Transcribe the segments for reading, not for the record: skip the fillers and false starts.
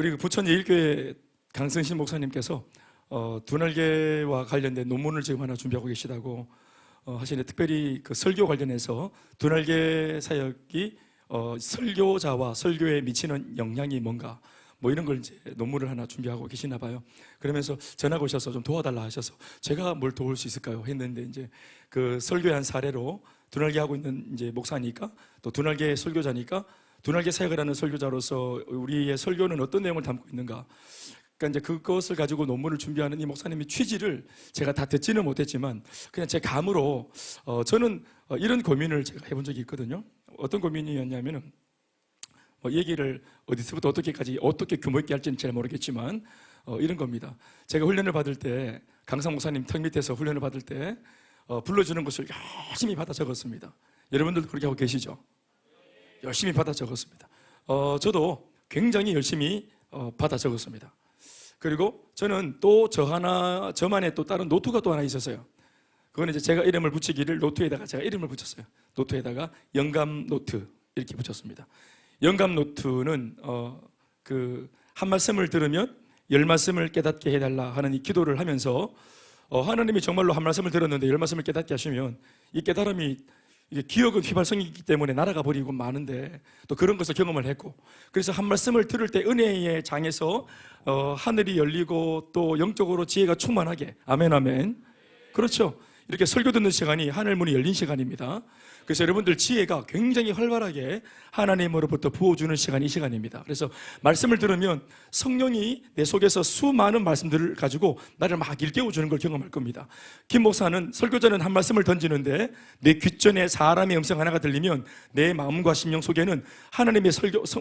우리 부천 예일교회 강성신 목사님께서 두날개와 관련된 논문을 지금 하나 준비하고 계시다고 하시는데, 특별히 그 설교 관련해서 두날개 사역이 설교자와 설교에 미치는 영향이 뭔가, 뭐 이런 걸 이제 논문을 하나 준비하고 계시나 봐요. 그러면서 전화가 오셔서 좀 도와달라 하셔서 제가 뭘 도울 수 있을까요? 했는데, 이제 그 설교의 한 사례로, 두날개 하고 있는 이제 목사니까, 또 두날개 설교자니까, 두날개 사역을 하는 설교자로서 우리의 설교는 어떤 내용을 담고 있는가, 그러니까 이제 그것을 가지고 논문을 준비하는 이 목사님의 취지를 제가 다 듣지는 못했지만 그냥 제 감으로 저는 이런 고민을 제가 해본 적이 있거든요. 어떤 고민이었냐면은, 얘기를 어디서부터 어떻게 규모 있게 할지는 잘 모르겠지만 이런 겁니다. 제가 훈련을 받을 때, 강상 목사님 턱 밑에서 훈련을 받을 때 불러주는 것을 열심히 받아 적었습니다. 여러분들도 그렇게 하고 계시죠? 열심히 받아 적었습니다. 저도 굉장히 열심히 받아 적었습니다. 그리고 저는 또 저만의 또 다른 노트가 또 하나 있었어요. 그건 이제 제가 이름을 붙이기를, 노트에다가 제가 이름을 붙였어요. 노트에다가 영감 노트 이렇게 붙였습니다. 영감 노트는 한 말씀을 들으면 10말씀을 깨닫게 해달라 하는 이 기도를 하면서, 하나님이 정말로 한 말씀을 들었는데 10말씀을 깨닫게 하시면 이 깨달음이, 이게 기억은 휘발성이기 때문에 날아가 버리고 마는데, 또 그런 것을 경험을 했고, 그래서 한 말씀을 들을 때 은혜의 장에서 하늘이 열리고 또 영적으로 지혜가 충만하게, 아멘 아멘, 그렇죠. 이렇게 설교 듣는 시간이 하늘문이 열린 시간입니다. 그래서 여러분들 지혜가 굉장히 활발하게 하나님으로부터 부어주는 시간이 이 시간입니다. 그래서 말씀을 들으면 성령이 내 속에서 수많은 말씀들을 가지고 나를 막 일깨워주는 걸 경험할 겁니다. 김 목사는, 설교자는 한 말씀을 던지는데 내 귓전에 사람의 음성 하나가 들리면 내 마음과 심령 속에는 하나님의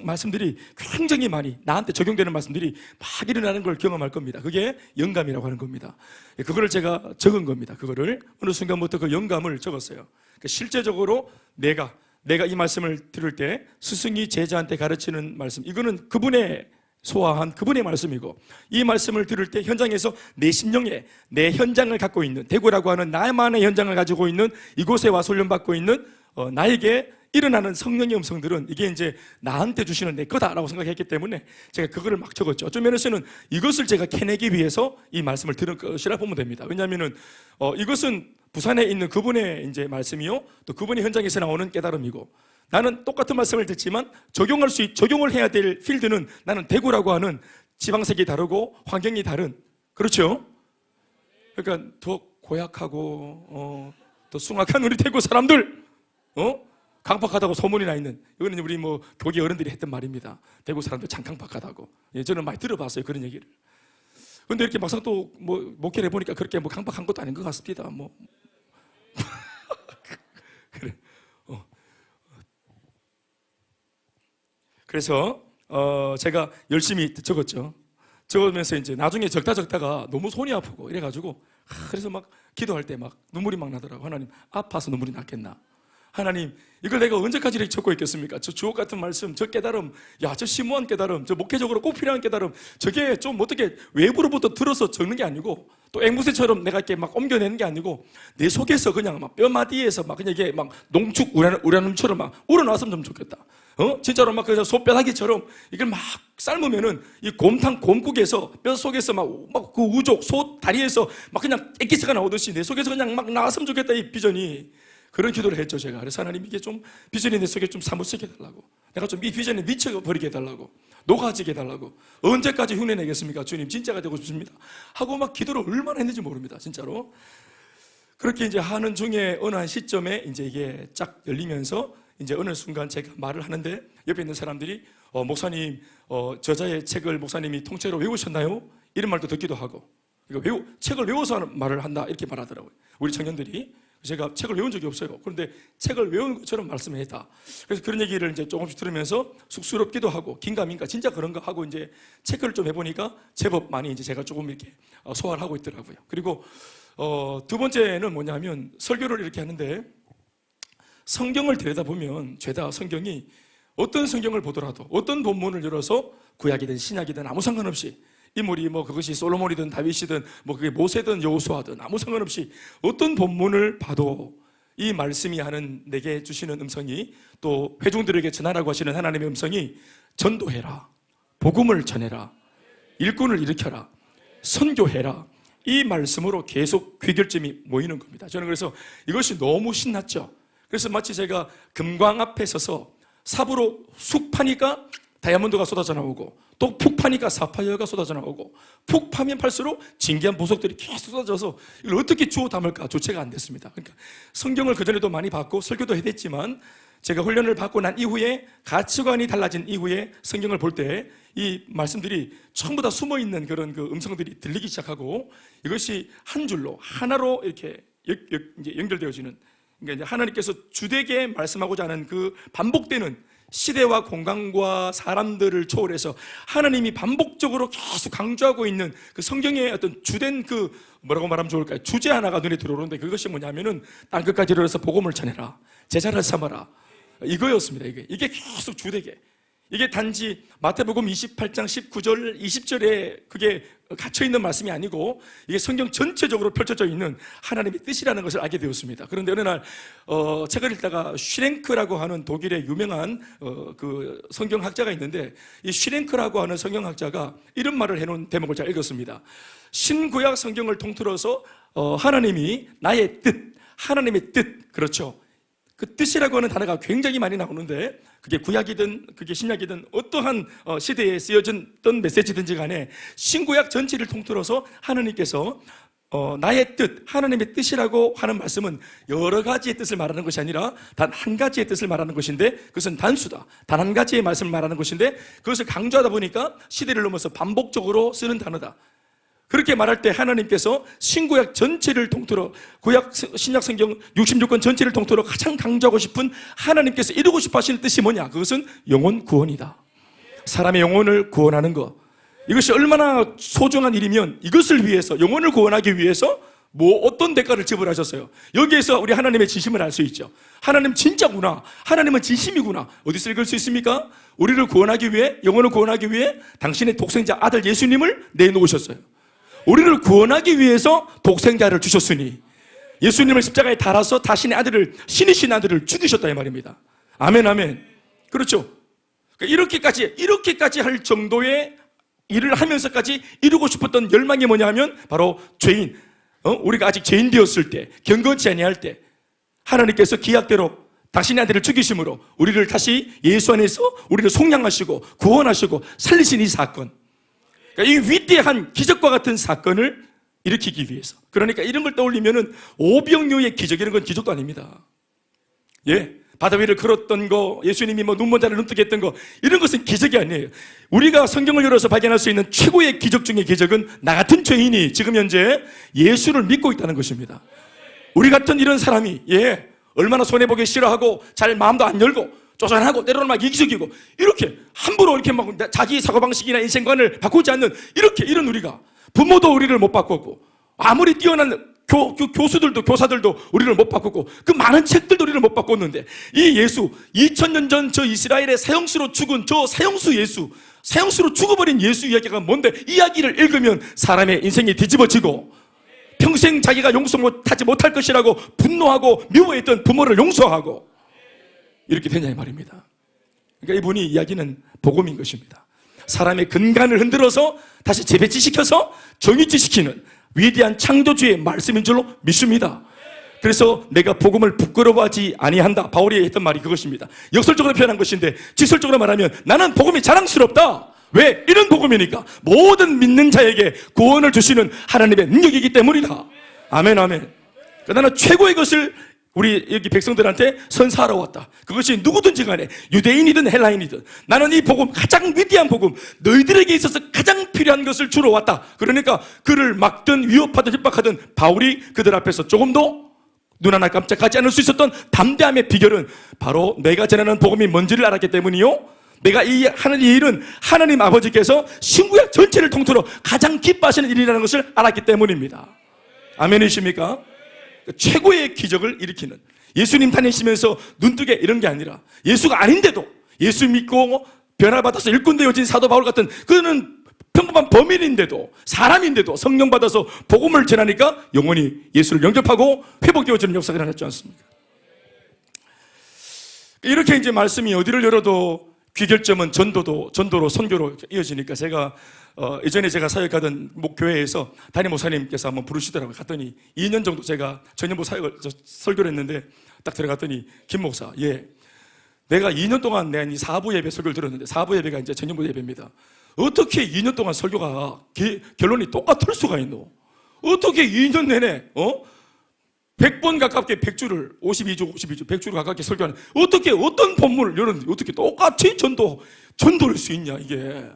말씀들이 굉장히 많이, 나한테 적용되는 말씀들이 막 일어나는 걸 경험할 겁니다. 그게 영감이라고 하는 겁니다. 그거를 제가 적은 겁니다. 그거를 어느 순간부터 그 영감을 적었어요. 실제적으로 내가 이 말씀을 들을 때 스승이 제자한테 가르치는 말씀, 이거는 그분의 소화한 그분의 말씀이고, 이 말씀을 들을 때 현장에서 내 심령에 내 현장을 갖고 있는, 대구라고 하는 나만의 현장을 가지고 있는, 이곳에 와서 훈련받고 있는 나에게 일어나는 성령의 음성들은 이게 이제 나한테 주시는 내 거다라고 생각했기 때문에 제가 그거를 막 적었죠. 어떤 면에서는 이것을 제가 캐내기 위해서 이 말씀을 들은 것이라 보면 됩니다. 왜냐하면은 이것은 부산에 있는 그분의 이제 말씀이요, 또 그분의 현장에서 나오는 깨달음이고, 나는 똑같은 말씀을 듣지만 적용을 해야 될 필드는, 나는 대구라고 하는 지방색이 다르고 환경이 다른, 그렇죠? 그러니까 더 고약하고 더 숭악한 우리 대구 사람들, 강박하다고 소문이 나 있는, 이거는 우리 교계 어른들이 했던 말입니다. 대구 사람들 참 강박하다고. 저는 많이 들어봤어요, 그런 얘기를. 근데 이렇게 막상 또 목회를 해보니까 그렇게 강박한 것도 아닌 것 같습니다. 그래. 그래서 제가 열심히 적었죠. 적으면서 이제 나중에 적다가 너무 손이 아프고 이래가지고, 그래서 막 기도할 때 막 눈물이 막 나더라고. 하나님, 아파서 눈물이 났겠나? 하나님, 이걸 내가 언제까지 이렇게 적고 있겠습니까? 저 주옥 같은 말씀, 저 깨달음, 저 심오한 깨달음, 저 목회적으로 꼭 필요한 깨달음, 저게 좀 어떻게 외부로부터 들어서 적는 게 아니고, 또 앵무새처럼 내가 이렇게 막 옮겨내는 게 아니고, 내 속에서 그냥 막 뼈마디에서 막 그냥 이게 막 농축 우라늄처럼 막 우러나왔으면 좀 좋겠다. 진짜로 막 그냥 소뼈다귀처럼 이걸 막 삶으면은 이 곰국에서 뼈 속에서 막 그 우족, 소 다리에서 막 그냥 액기스가 나오듯이 내 속에서 그냥 막 나왔으면 좋겠다, 이 비전이. 그런 기도를 했죠, 제가. 그래서 하나님, 이게 좀 비전이 내 속에 좀 사무치게 해달라고, 내가 좀 이 비전에 미쳐버리게 해달라고, 녹아지게 해달라고. 언제까지 흉내내겠습니까? 주님, 진짜가 되고 싶습니다 하고 막 기도를 얼마나 했는지 모릅니다, 진짜로. 그렇게 이제 하는 중에 어느 한 시점에 이제 이게 쫙 열리면서 이제 어느 순간 제가 말을 하는데, 옆에 있는 사람들이 목사님, 저자의 책을 목사님이 통째로 외우셨나요? 이런 말도 듣기도 하고, 그러니까 책을 외워서 하는 말을 한다, 이렇게 말하더라고요, 우리 청년들이. 제가 책을 외운 적이 없어요. 그런데 책을 외운 것처럼 말씀을 했다. 그래서 그런 얘기를 이제 조금씩 들으면서 쑥스럽기도 하고, 긴가민가 진짜 그런가 하고 이제 체크를 좀 해보니까 제법 많이 이제 제가 조금 이렇게 소화를 하고 있더라고요. 그리고 두 번째는 뭐냐면, 설교를 이렇게 하는데 성경을 들여다보면 죄다 성경이, 어떤 성경을 보더라도 어떤 본문을 열어서 구약이든 신약이든 아무 상관없이, 인물이 그것이 솔로몬이든 다윗이든 그게 모세든 여호수아든 아무 상관없이 어떤 본문을 봐도 이 말씀이 하는, 내게 주시는 음성이, 또 회중들에게 전하라고 하시는 하나님의 음성이 전도해라, 복음을 전해라, 일꾼을 일으켜라, 선교해라, 이 말씀으로 계속 귀결점이 모이는 겁니다. 저는 그래서 이것이 너무 신났죠. 그래서 마치 제가 금광 앞에 서서 삽으로 쑥 파니까 다이아몬드가 쏟아져 나오고, 또 푹 파니까 사파이어가 쏟아져 나오고, 푹 파면 팔수록 진귀한 보석들이 계속 쏟아져서 이걸 어떻게 주워 담을까 조체가 안 됐습니다. 그러니까 성경을 그전에도 많이 봤고 설교도 해댔지만, 제가 훈련을 받고 난 이후에, 가치관이 달라진 이후에 성경을 볼 때 이 말씀들이 전부 다 숨어있는 그런 그 음성들이 들리기 시작하고, 이것이 한 줄로 하나로 이렇게 이제 연결되어지는, 그러니까 이제 하나님께서 주되게 말씀하고자 하는 그 반복되는, 시대와 공간과 사람들을 초월해서 하나님이 반복적으로 계속 강조하고 있는 그 성경의 어떤 주된 그 뭐라고 말하면 좋을까요? 주제 하나가 눈에 들어오는데, 그것이 뭐냐면은 땅끝까지 이르러서 복음을 전해라, 제자를 삼아라, 이거였습니다. 이게 계속 주되게, 이게 단지 마태복음 28장 19절 20절에 그게 갇혀있는 말씀이 아니고, 이게 성경 전체적으로 펼쳐져 있는 하나님의 뜻이라는 것을 알게 되었습니다. 그런데 어느 날 책을 읽다가 슈랭크라고 하는 독일의 유명한 그 성경학자가 있는데, 이 슈랭크라고 하는 성경학자가 이런 말을 해놓은 대목을 잘 읽었습니다. 신구약 성경을 통틀어서 하나님이 나의 뜻, 하나님의 뜻, 그렇죠, 그 뜻이라고 하는 단어가 굉장히 많이 나오는데, 그게 구약이든 그게 신약이든 어떠한 시대에 쓰여졌던 메시지든지 간에 신구약 전체를 통틀어서 하나님께서 나의 뜻, 하나님의 뜻이라고 하는 말씀은 여러 가지의 뜻을 말하는 것이 아니라 단 한 가지의 뜻을 말하는 것인데, 그것은 단수다, 단 한 가지의 말씀을 말하는 것인데, 그것을 강조하다 보니까 시대를 넘어서 반복적으로 쓰는 단어다. 그렇게 말할 때 하나님께서 신구약 전체를 통틀어, 구약 신약 성경 66권 전체를 통틀어 가장 강조하고 싶은, 하나님께서 이루고 싶어 하시는 뜻이 뭐냐? 그것은 영혼 구원이다. 사람의 영혼을 구원하는 것, 이것이 얼마나 소중한 일이면 이것을 위해서, 영혼을 구원하기 위해서 어떤 대가를 지불하셨어요. 여기에서 우리 하나님의 진심을 알 수 있죠. 하나님 진짜구나, 하나님은 진심이구나. 어디서 읽을 수 있습니까? 우리를 구원하기 위해, 영혼을 구원하기 위해 당신의 독생자 아들 예수님을 내놓으셨어요. 우리를 구원하기 위해서 독생자를 주셨으니, 예수님을 십자가에 달아서 자신의 아들을, 신이신 아들을 죽이셨다 이 말입니다. 아멘, 아멘. 그렇죠. 이렇게까지 할 정도의 일을 하면서까지 이루고 싶었던 열망이 뭐냐 하면, 바로 죄인, 우리가 아직 죄인 되었을 때, 경건치 아니할 때 하나님께서 기약대로 당신의 아들을 죽이심으로 우리를 다시 예수 안에서 우리를 속량하시고 구원하시고 살리신 이 사건, 이 위대한 기적과 같은 사건을 일으키기 위해서. 그러니까 이런 걸 떠올리면은 오병이어의 기적, 이런 건 기적도 아닙니다. 예, 바다 위를 걸었던 거, 예수님이 눈먼 자를 눈뜨게 했던 거, 이런 것은 기적이 아니에요. 우리가 성경을 열어서 발견할 수 있는 최고의 기적 중의 기적은 나 같은 죄인이 지금 현재 예수를 믿고 있다는 것입니다. 우리 같은 이런 사람이, 얼마나 손해보기 싫어하고 잘 마음도 안 열고 쪼잔하고 때로는 막 이기적이고, 이렇게 함부로 이렇게 막 자기 사고방식이나 인생관을 바꾸지 않는 이런 우리가, 부모도 우리를 못 바꿨고, 아무리 뛰어난 교수들도, 교사들도 우리를 못 바꿨고, 그 많은 책들도 우리를 못 바꿨는데, 이 예수, 2000년 전 저 이스라엘의 사형수로 죽은 저 사형수 예수, 사형수로 죽어버린 예수 이야기가 뭔데, 이야기를 읽으면 사람의 인생이 뒤집어지고, 평생 자기가 용서하지 못할 것이라고 분노하고 미워했던 부모를 용서하고, 이렇게 되냐 이 말입니다. 그러니까 이분이 이야기는 복음인 것입니다. 사람의 근간을 흔들어서 다시 재배치시켜서 정유치시키는 위대한 창조주의 말씀인 줄로 믿습니다. 그래서 내가 복음을 부끄러워하지 아니한다, 바울이 했던 말이 그것입니다. 역설적으로 표현한 것인데, 직설적으로 말하면 나는 복음이 자랑스럽다. 왜? 이런 복음이니까 모든 믿는 자에게 구원을 주시는 하나님의 능력이기 때문이다. 아멘, 아멘. 나는 최고의 것을 우리 여기 백성들한테 선사하러 왔다. 그것이 누구든지 간에 유대인이든 헬라인이든 나는 이 복음, 가장 위대한 복음, 너희들에게 있어서 가장 필요한 것을 주러 왔다. 그러니까 그를 막든 위협하든 협박하든 바울이 그들 앞에서 조금도 눈 하나 깜짝하지 않을 수 있었던 담대함의 비결은 바로 내가 전하는 복음이 뭔지를 알았기 때문이요, 내가 하는 이 일은 하나님 아버지께서 신구약 전체를 통틀어 가장 기뻐하시는 일이라는 것을 알았기 때문입니다. 아멘이십니까? 최고의 기적을 일으키는, 예수님 다니시면서 눈뜨게 이런 게 아니라, 예수가 아닌데도 예수 믿고 변화받아서 일꾼 되어진 사도 바울 같은, 그는 평범한 범인인데도, 사람인데도 성령 받아서 복음을 전하니까 영원히 예수를 영접하고 회복되어지는 역사가 일어났지 않습니까? 이렇게 이제 말씀이 어디를 열어도 귀결점은 전도로 선교로 이어지니까 제가 예전에 제가 사역하던 교회에서 담임 목사님께서 한번 부르시더라고요. 갔더니 2년 정도 제가 전현무 설교를 했는데 딱 들어갔더니 김 목사, 예, 내가 2년 동안 내 4부 예배 설교를 들었는데 4부 예배가 이제 전현무 예배입니다. 어떻게 2년 동안 설교가 결론이 똑같을 수가 있노? 어떻게 2년 내내 100번 가깝게 100주를 52주 100주를 가깝게 설교하는, 어떻게 어떤 본문을 열었는데 어떻게 똑같이 전도를 수 있냐 이게.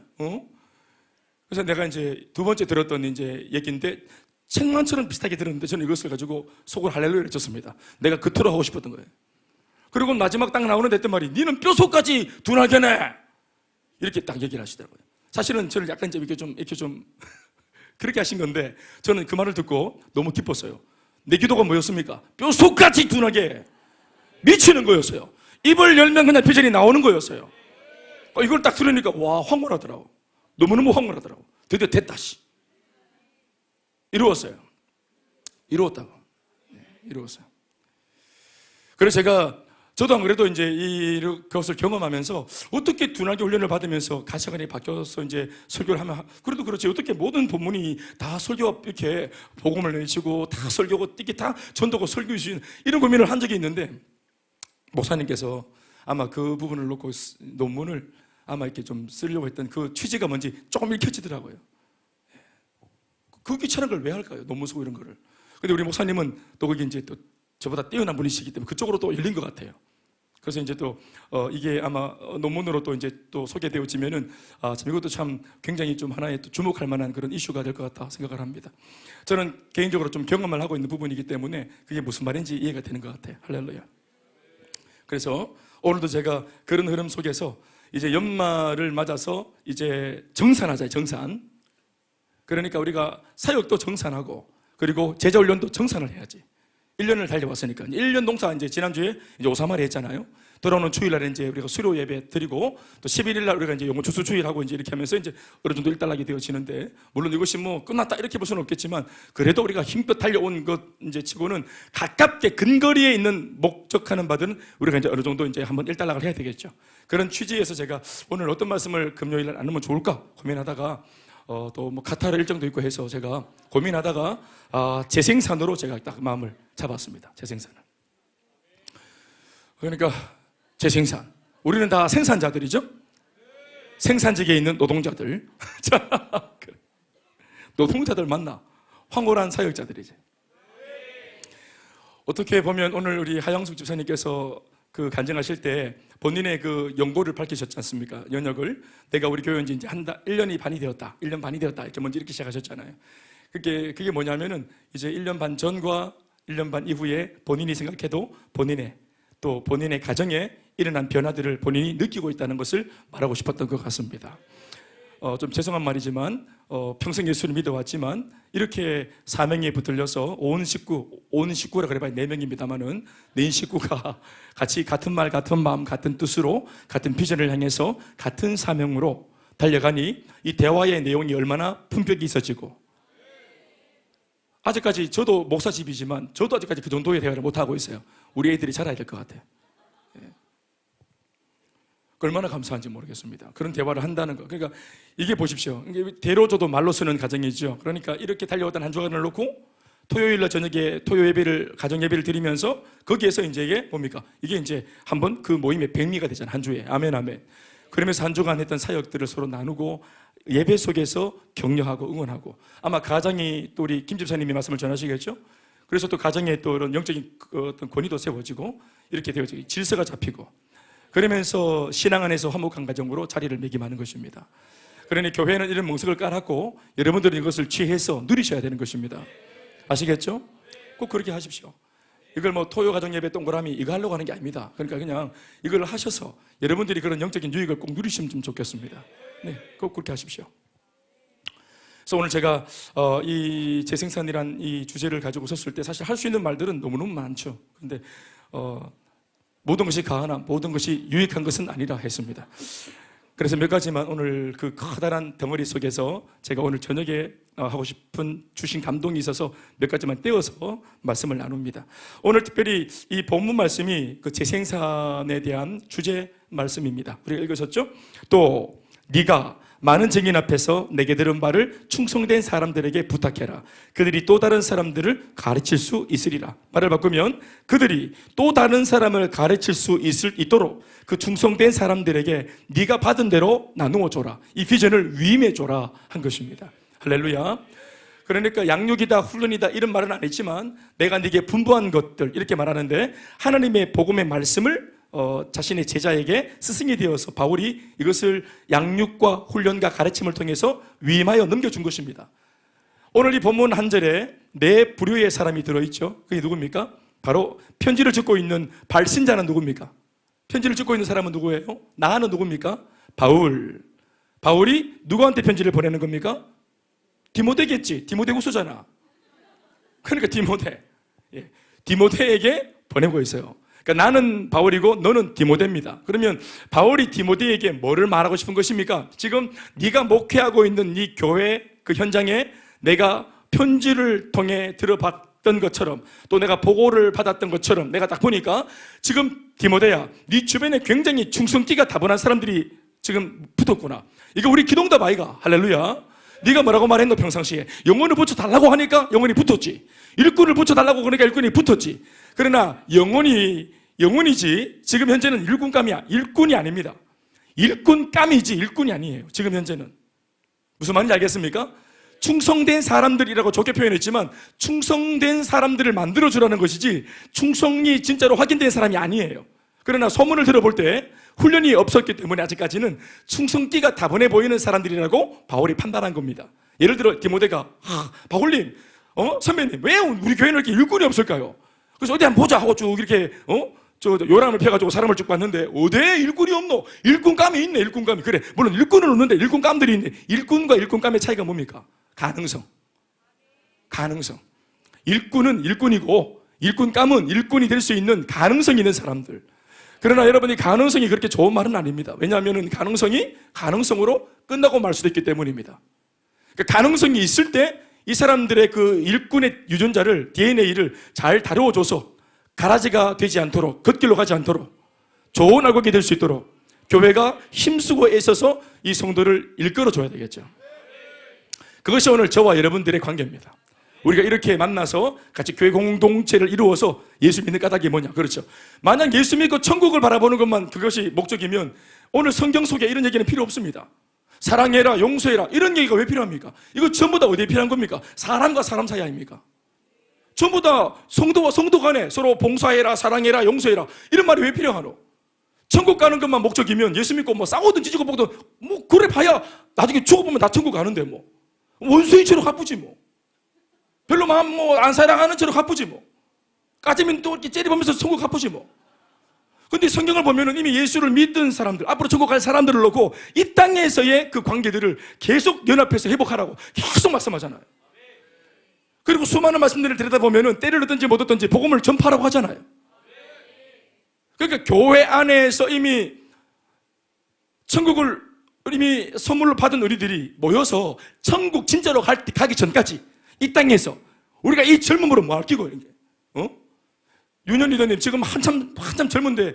그래서 내가 이제 두 번째 들었던 이제 얘기인데 책만처럼 비슷하게 들었는데 저는 이것을 가지고 속을 할렐루야를 쳤습니다. 내가 그토록 하고 싶었던 거예요. 그리고 마지막 딱 나오는데 했던 말이 니는 뼈속까지 둔하게네 이렇게 딱 얘기를 하시더라고요. 사실은 저를 약간 이렇게 좀 그렇게 하신 건데 저는 그 말을 듣고 너무 기뻤어요. 내 기도가 뭐였습니까? 뼈속까지 둔하게 미치는 거였어요. 입을 열면 그냥 비전이 나오는 거였어요. 이걸 딱 들으니까 와, 황홀하더라고. 너무너무 황홀하더라고. 드디어 됐다 씨. 이루었어요. 이루었다고. 이루었어요. 그래서 저도 안 그래도 이제 이것을 경험하면서 어떻게 둔하게 훈련을 받으면서 가시관이 바뀌어서 이제 설교를 하면, 그래도 그렇지 어떻게 모든 본문이 다 설교가 이렇게 복음을 내치고 다 설교고 이게 다 전도고 설교이신 이런 고민을 한 적이 있는데 목사님께서 아마 그 부분을 놓고 논문을 아마 이렇게 좀 쓰려고 했던 그 취지가 뭔지 조금 읽혀지더라고요. 그 귀찮은 걸 왜 할까요? 논문 쓰고 이런 거를. 근데 우리 목사님은 또 거기 이제 또 저보다 뛰어난 분이시기 때문에 그쪽으로 또 열린 것 같아요. 그래서 이제 또 이게 아마 논문으로 또 이제 또 소개되어지면은 참 이것도 참 굉장히 좀 하나의 또 주목할 만한 그런 이슈가 될 것 같다 생각을 합니다. 저는 개인적으로 좀 경험을 하고 있는 부분이기 때문에 그게 무슨 말인지 이해가 되는 것 같아요. 할렐루야. 그래서 오늘도 제가 그런 흐름 속에서 이제 연말을 맞아서 이제 정산하자, 정산. 그러니까 우리가 사역도 정산하고 그리고 제자훈련도 정산을 해야지. 1년을 달려왔으니까 1년 농사 이제 지난주에 이제 오사마리 했잖아요. 돌아오는 주일날에 이제 우리가 수료 예배 드리고 또 11일날 우리가 이제 영어 주수 주일하고 이제 이렇게 하면서 이제 어느 정도 일단락이 되어지는데, 물론 이것이 뭐 끝났다 이렇게 볼 수는 없겠지만 그래도 우리가 힘껏 달려온 것 이제 치고는 가깝게 근거리에 있는 목적하는 바들은 우리가 이제 어느 정도 이제 한번 일단락을 해야 되겠죠. 그런 취지에서 제가 오늘 어떤 말씀을 금요일날 나누면 좋을까 고민하다가 또 뭐 카타르 일정도 있고 해서 제가 고민하다가 재생산으로 제가 딱 마음을 잡았습니다. 재생산을. 그러니까 재생산. 우리는 다 생산자들이죠. 생산직에 있는 노동자들. 노동자들 맞나? 황홀한 사역자들이지. 어떻게 보면 오늘 우리 하영숙 집사님께서 그 간증하실 때 본인의 그 연고를 밝히셨지 않습니까? 연역을. 내가 우리 교회 이제 1년이 반이 되었다. 1년 반이 되었다. 이렇게 먼저 이렇게 시작하셨잖아요. 그게 뭐냐면은 이제 1년 반 전과 1년 반 이후에 본인이 생각해도 본인의 가정에 일어난 변화들을 본인이 느끼고 있다는 것을 말하고 싶었던 것 같습니다. 좀 죄송한 말이지만 평생 예수를 믿어왔지만 이렇게 사명에 붙들려서 온 식구라 그래봐야 4명입니다만은 네 식구가 같이 같은 말, 같은 마음, 같은 뜻으로 같은 비전을 향해서 같은 사명으로 달려가니 이 대화의 내용이 얼마나 품격이 있어지고, 아직까지 저도 목사집이지만 저도 아직까지 그 정도의 대화를 못하고 있어요. 우리 애들이 자라야 될 것 같아요. 얼마나 감사한지 모르겠습니다. 그런 대화를 한다는 거. 그러니까 이게 보십시오. 이게 대로 줘도 말로 쓰는 가정이죠. 그러니까 이렇게 달려오던 한 주간을 놓고 토요일날 저녁에 토요 예배를, 가정 예배를 드리면서 거기에서 이제 이게 뭡니까? 이게 이제 한번 그 모임의 백미가 되잖아요. 한 주에. 아멘, 아멘. 그러면서 한 주간 했던 사역들을 서로 나누고 예배 속에서 격려하고 응원하고, 아마 가정이 또 우리 김 집사님이 말씀을 전하시겠죠? 그래서 또 가정에 또 이런 영적인 어떤 권위도 세워지고 이렇게 되어지고 질서가 잡히고, 그러면서 신앙 안에서 화목한 가정으로 자리를 매김하는 것입니다. 그러니 교회는 이런 멍석을 깔았고 여러분들은 이것을 취해서 누리셔야 되는 것입니다. 아시겠죠? 꼭 그렇게 하십시오. 이걸 뭐 토요 가정 예배 동그라미 이거 하려고 하는 게 아닙니다. 그러니까 그냥 이걸 하셔서 여러분들이 그런 영적인 유익을 꼭 누리시면 좀 좋겠습니다. 네, 꼭 그렇게 하십시오. 그래서 오늘 제가 이 재생산이란 이 주제를 가지고 섰을 때 사실 할 수 있는 말들은 너무너무 많죠. 근데 모든 것이 가하나 모든 것이 유익한 것은 아니라 했습니다. 그래서 몇 가지만 오늘 그 커다란 덩어리 속에서 제가 오늘 저녁에 하고 싶은 주신 감동이 있어서 몇 가지만 떼어서 말씀을 나눕니다. 오늘 특별히 이 본문 말씀이 그 재생산에 대한 주제 말씀입니다. 우리가 읽으셨죠? 또 네가 많은 증인 앞에서 내게 들은 바를 충성된 사람들에게 부탁해라. 그들이 또 다른 사람들을 가르칠 수 있으리라. 말을 바꾸면 그들이 또 다른 사람을 가르칠 수 있도록 그 충성된 사람들에게 네가 받은 대로 나누어 줘라. 이 비전을 위임해 줘라 한 것입니다. 할렐루야. 그러니까 양육이다 훈련이다 이런 말은 안 했지만 내가 네게 분부한 것들 이렇게 말하는데 하나님의 복음의 말씀을 자신의 제자에게 스승이 되어서 바울이 이것을 양육과 훈련과 가르침을 통해서 위임하여 넘겨준 것입니다. 오늘 이 본문 한 절에 네 부류의 사람이 들어있죠. 그게 누굽니까? 바로 편지를 듣고 있는 발신자는 누굽니까? 편지를 듣고 있는 사람은 누구예요? 나는 누굽니까? 바울이 누구한테 편지를 보내는 겁니까? 디모데겠지. 디모데후서잖아. 그러니까 디모데에게 보내고 있어요. 그러니까 나는 바울이고 너는 디모데입니다. 그러면 바울이 디모데에게 뭐를 말하고 싶은 것입니까? 지금 네가 목회하고 있는 이 교회 그 현장에 내가 편지를 통해 들어봤던 것처럼 또 내가 보고를 받았던 것처럼 내가 딱 보니까 지금 디모데야, 네 주변에 굉장히 충성기가 다분한 사람들이 지금 붙었구나. 이거 우리 기동답 아이가. 할렐루야. 네가 뭐라고 말했노? 평상시에 영혼을 붙여달라고 하니까 영혼이 붙었지. 일꾼을 붙여달라고 그러니까 일꾼이 붙었지. 그러나 영혼이지 지금 현재는 일꾼감이야. 일꾼이 아닙니다. 일꾼감이지 일꾼이 아니에요. 지금 현재는 무슨 말인지 알겠습니까? 충성된 사람들이라고 좋게 표현했지만 충성된 사람들을 만들어주라는 것이지 충성이 진짜로 확인된 사람이 아니에요. 그러나 소문을 들어볼 때 훈련이 없었기 때문에 아직까지는 충성기가 다분해 보이는 사람들이라고 바울이 판단한 겁니다. 예를 들어 디모데가 바울님, 선배님 왜 우리 교회는 이렇게 일꾼이 없을까요? 그래서 어디 한번 보자 하고 쭉 이렇게 요람을 펴가지고 사람을 쭉 봤는데 어디에 일꾼이 없노? 일꾼감이 있네. 일꾼감이. 그래 물론 일꾼은 없는데 일꾼감들이 있네. 일꾼과 일꾼감의 차이가 뭡니까? 가능성. 일꾼은 일꾼이고 일꾼감은 일꾼이 될 수 있는 가능성이 있는 사람들. 그러나 여러분이 가능성이 그렇게 좋은 말은 아닙니다. 왜냐하면 가능성이 가능성으로 끝나고 말 수도 있기 때문입니다. 그러니까 가능성이 있을 때 이 사람들의 그 일꾼의 유전자를 DNA를 잘 다루어줘서 가라지가 되지 않도록 걷길로 가지 않도록 좋은 알곡이 될 수 있도록 교회가 힘쓰고 애써서 이 성도를 일끌어줘야 되겠죠. 그것이 오늘 저와 여러분들의 관계입니다. 우리가 이렇게 만나서 같이 교회 공동체를 이루어서 예수 믿는 까닭이 뭐냐? 그렇죠. 만약 예수 믿고 천국을 바라보는 것만 그것이 목적이면 오늘 성경 속에 이런 얘기는 필요 없습니다. 사랑해라, 용서해라 이런 얘기가 왜 필요합니까? 이거 전부 다 어디에 필요한 겁니까? 사람과 사람 사이 아닙니까? 전부 다 성도와 성도 간에 서로 봉사해라, 사랑해라, 용서해라 이런 말이 왜 필요하노? 천국 가는 것만 목적이면 예수 믿고 뭐 싸우든 찢고 보든 뭐 그래 봐야 나중에 죽어보면 다 천국 가는데 뭐 원수인처럼 갚으지 뭐 별로 마음 안 사랑하는 채로 갚으지 뭐 까지면 또 이렇게 째려보면서 천국 갚으지 뭐. 근데 성경을 보면은 이미 예수를 믿던 사람들 앞으로 천국 갈 사람들을 놓고 이 땅에서의 그 관계들을 계속 연합해서 회복하라고 계속 말씀하잖아요. 그리고 수많은 말씀들을 들여다보면은 때를 얻든지 못 얻든지 복음을 전파하라고 하잖아요. 그러니까 교회 안에서 이미 천국을 이미 선물로 받은 우리들이 모여서 천국 진짜로 가기 전까지 이 땅에서 우리가 이 젊음으로 뭐 아끼고 이런 게 윤현 리더님 지금 한참 젊은데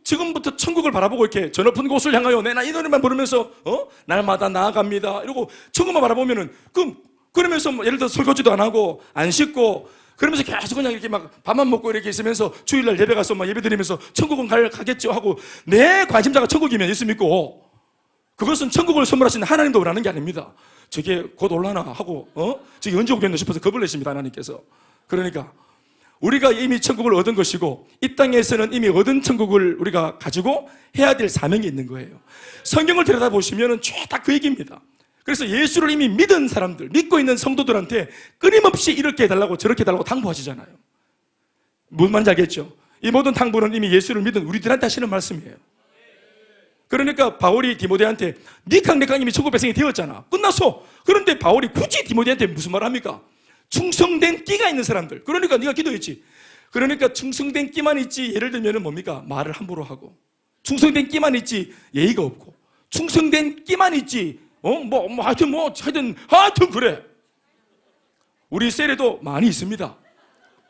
지금부터 천국을 바라보고 이렇게 저 높은 곳을 향하여 내 나 이 노래만 부르면서 날마다 나아갑니다 이러고 천국만 바라보면은 그러면서 뭐 예를 들어 설거지도 안 하고 안 씻고 그러면서 계속 그냥 이렇게 막 밥만 먹고 이렇게 있으면서 주일날 예배 가서 막 예배 드리면서 천국은 가겠죠 하고 내 관심사가 천국이면 예수 믿고 그것은 천국을 선물하신 하나님도 원하는 게 아닙니다. 저게 곧 올라나 하고 저게 언제 오겠나 싶어서 겁을 내십니다. 하나님께서. 그러니까 우리가 이미 천국을 얻은 것이고 이 땅에서는 이미 얻은 천국을 우리가 가지고 해야 될 사명이 있는 거예요. 성경을 들여다보시면 죄다 그 얘기입니다. 그래서 예수를 이미 믿은 사람들, 믿고 있는 성도들한테 끊임없이 이렇게 해달라고 저렇게 해달라고 당부하시잖아요. 무슨 말인지 알겠죠? 이 모든 당부는 이미 예수를 믿은 우리들한테 하시는 말씀이에요. 그러니까 바울이 디모데한테 니캉 이미 천국 백성이 되었잖아. 끝났어. 그런데 바울이 굳이 디모데한테 무슨 말을 합니까? 충성된 끼가 있는 사람들. 그러니까 네가 기도했지. 그러니까 충성된 끼만 있지 예를 들면 뭡니까? 말을 함부로 하고 충성된 끼만 있지 예의가 없고 충성된 끼만 있지 하여튼 그래. 우리 셀에도 많이 있습니다.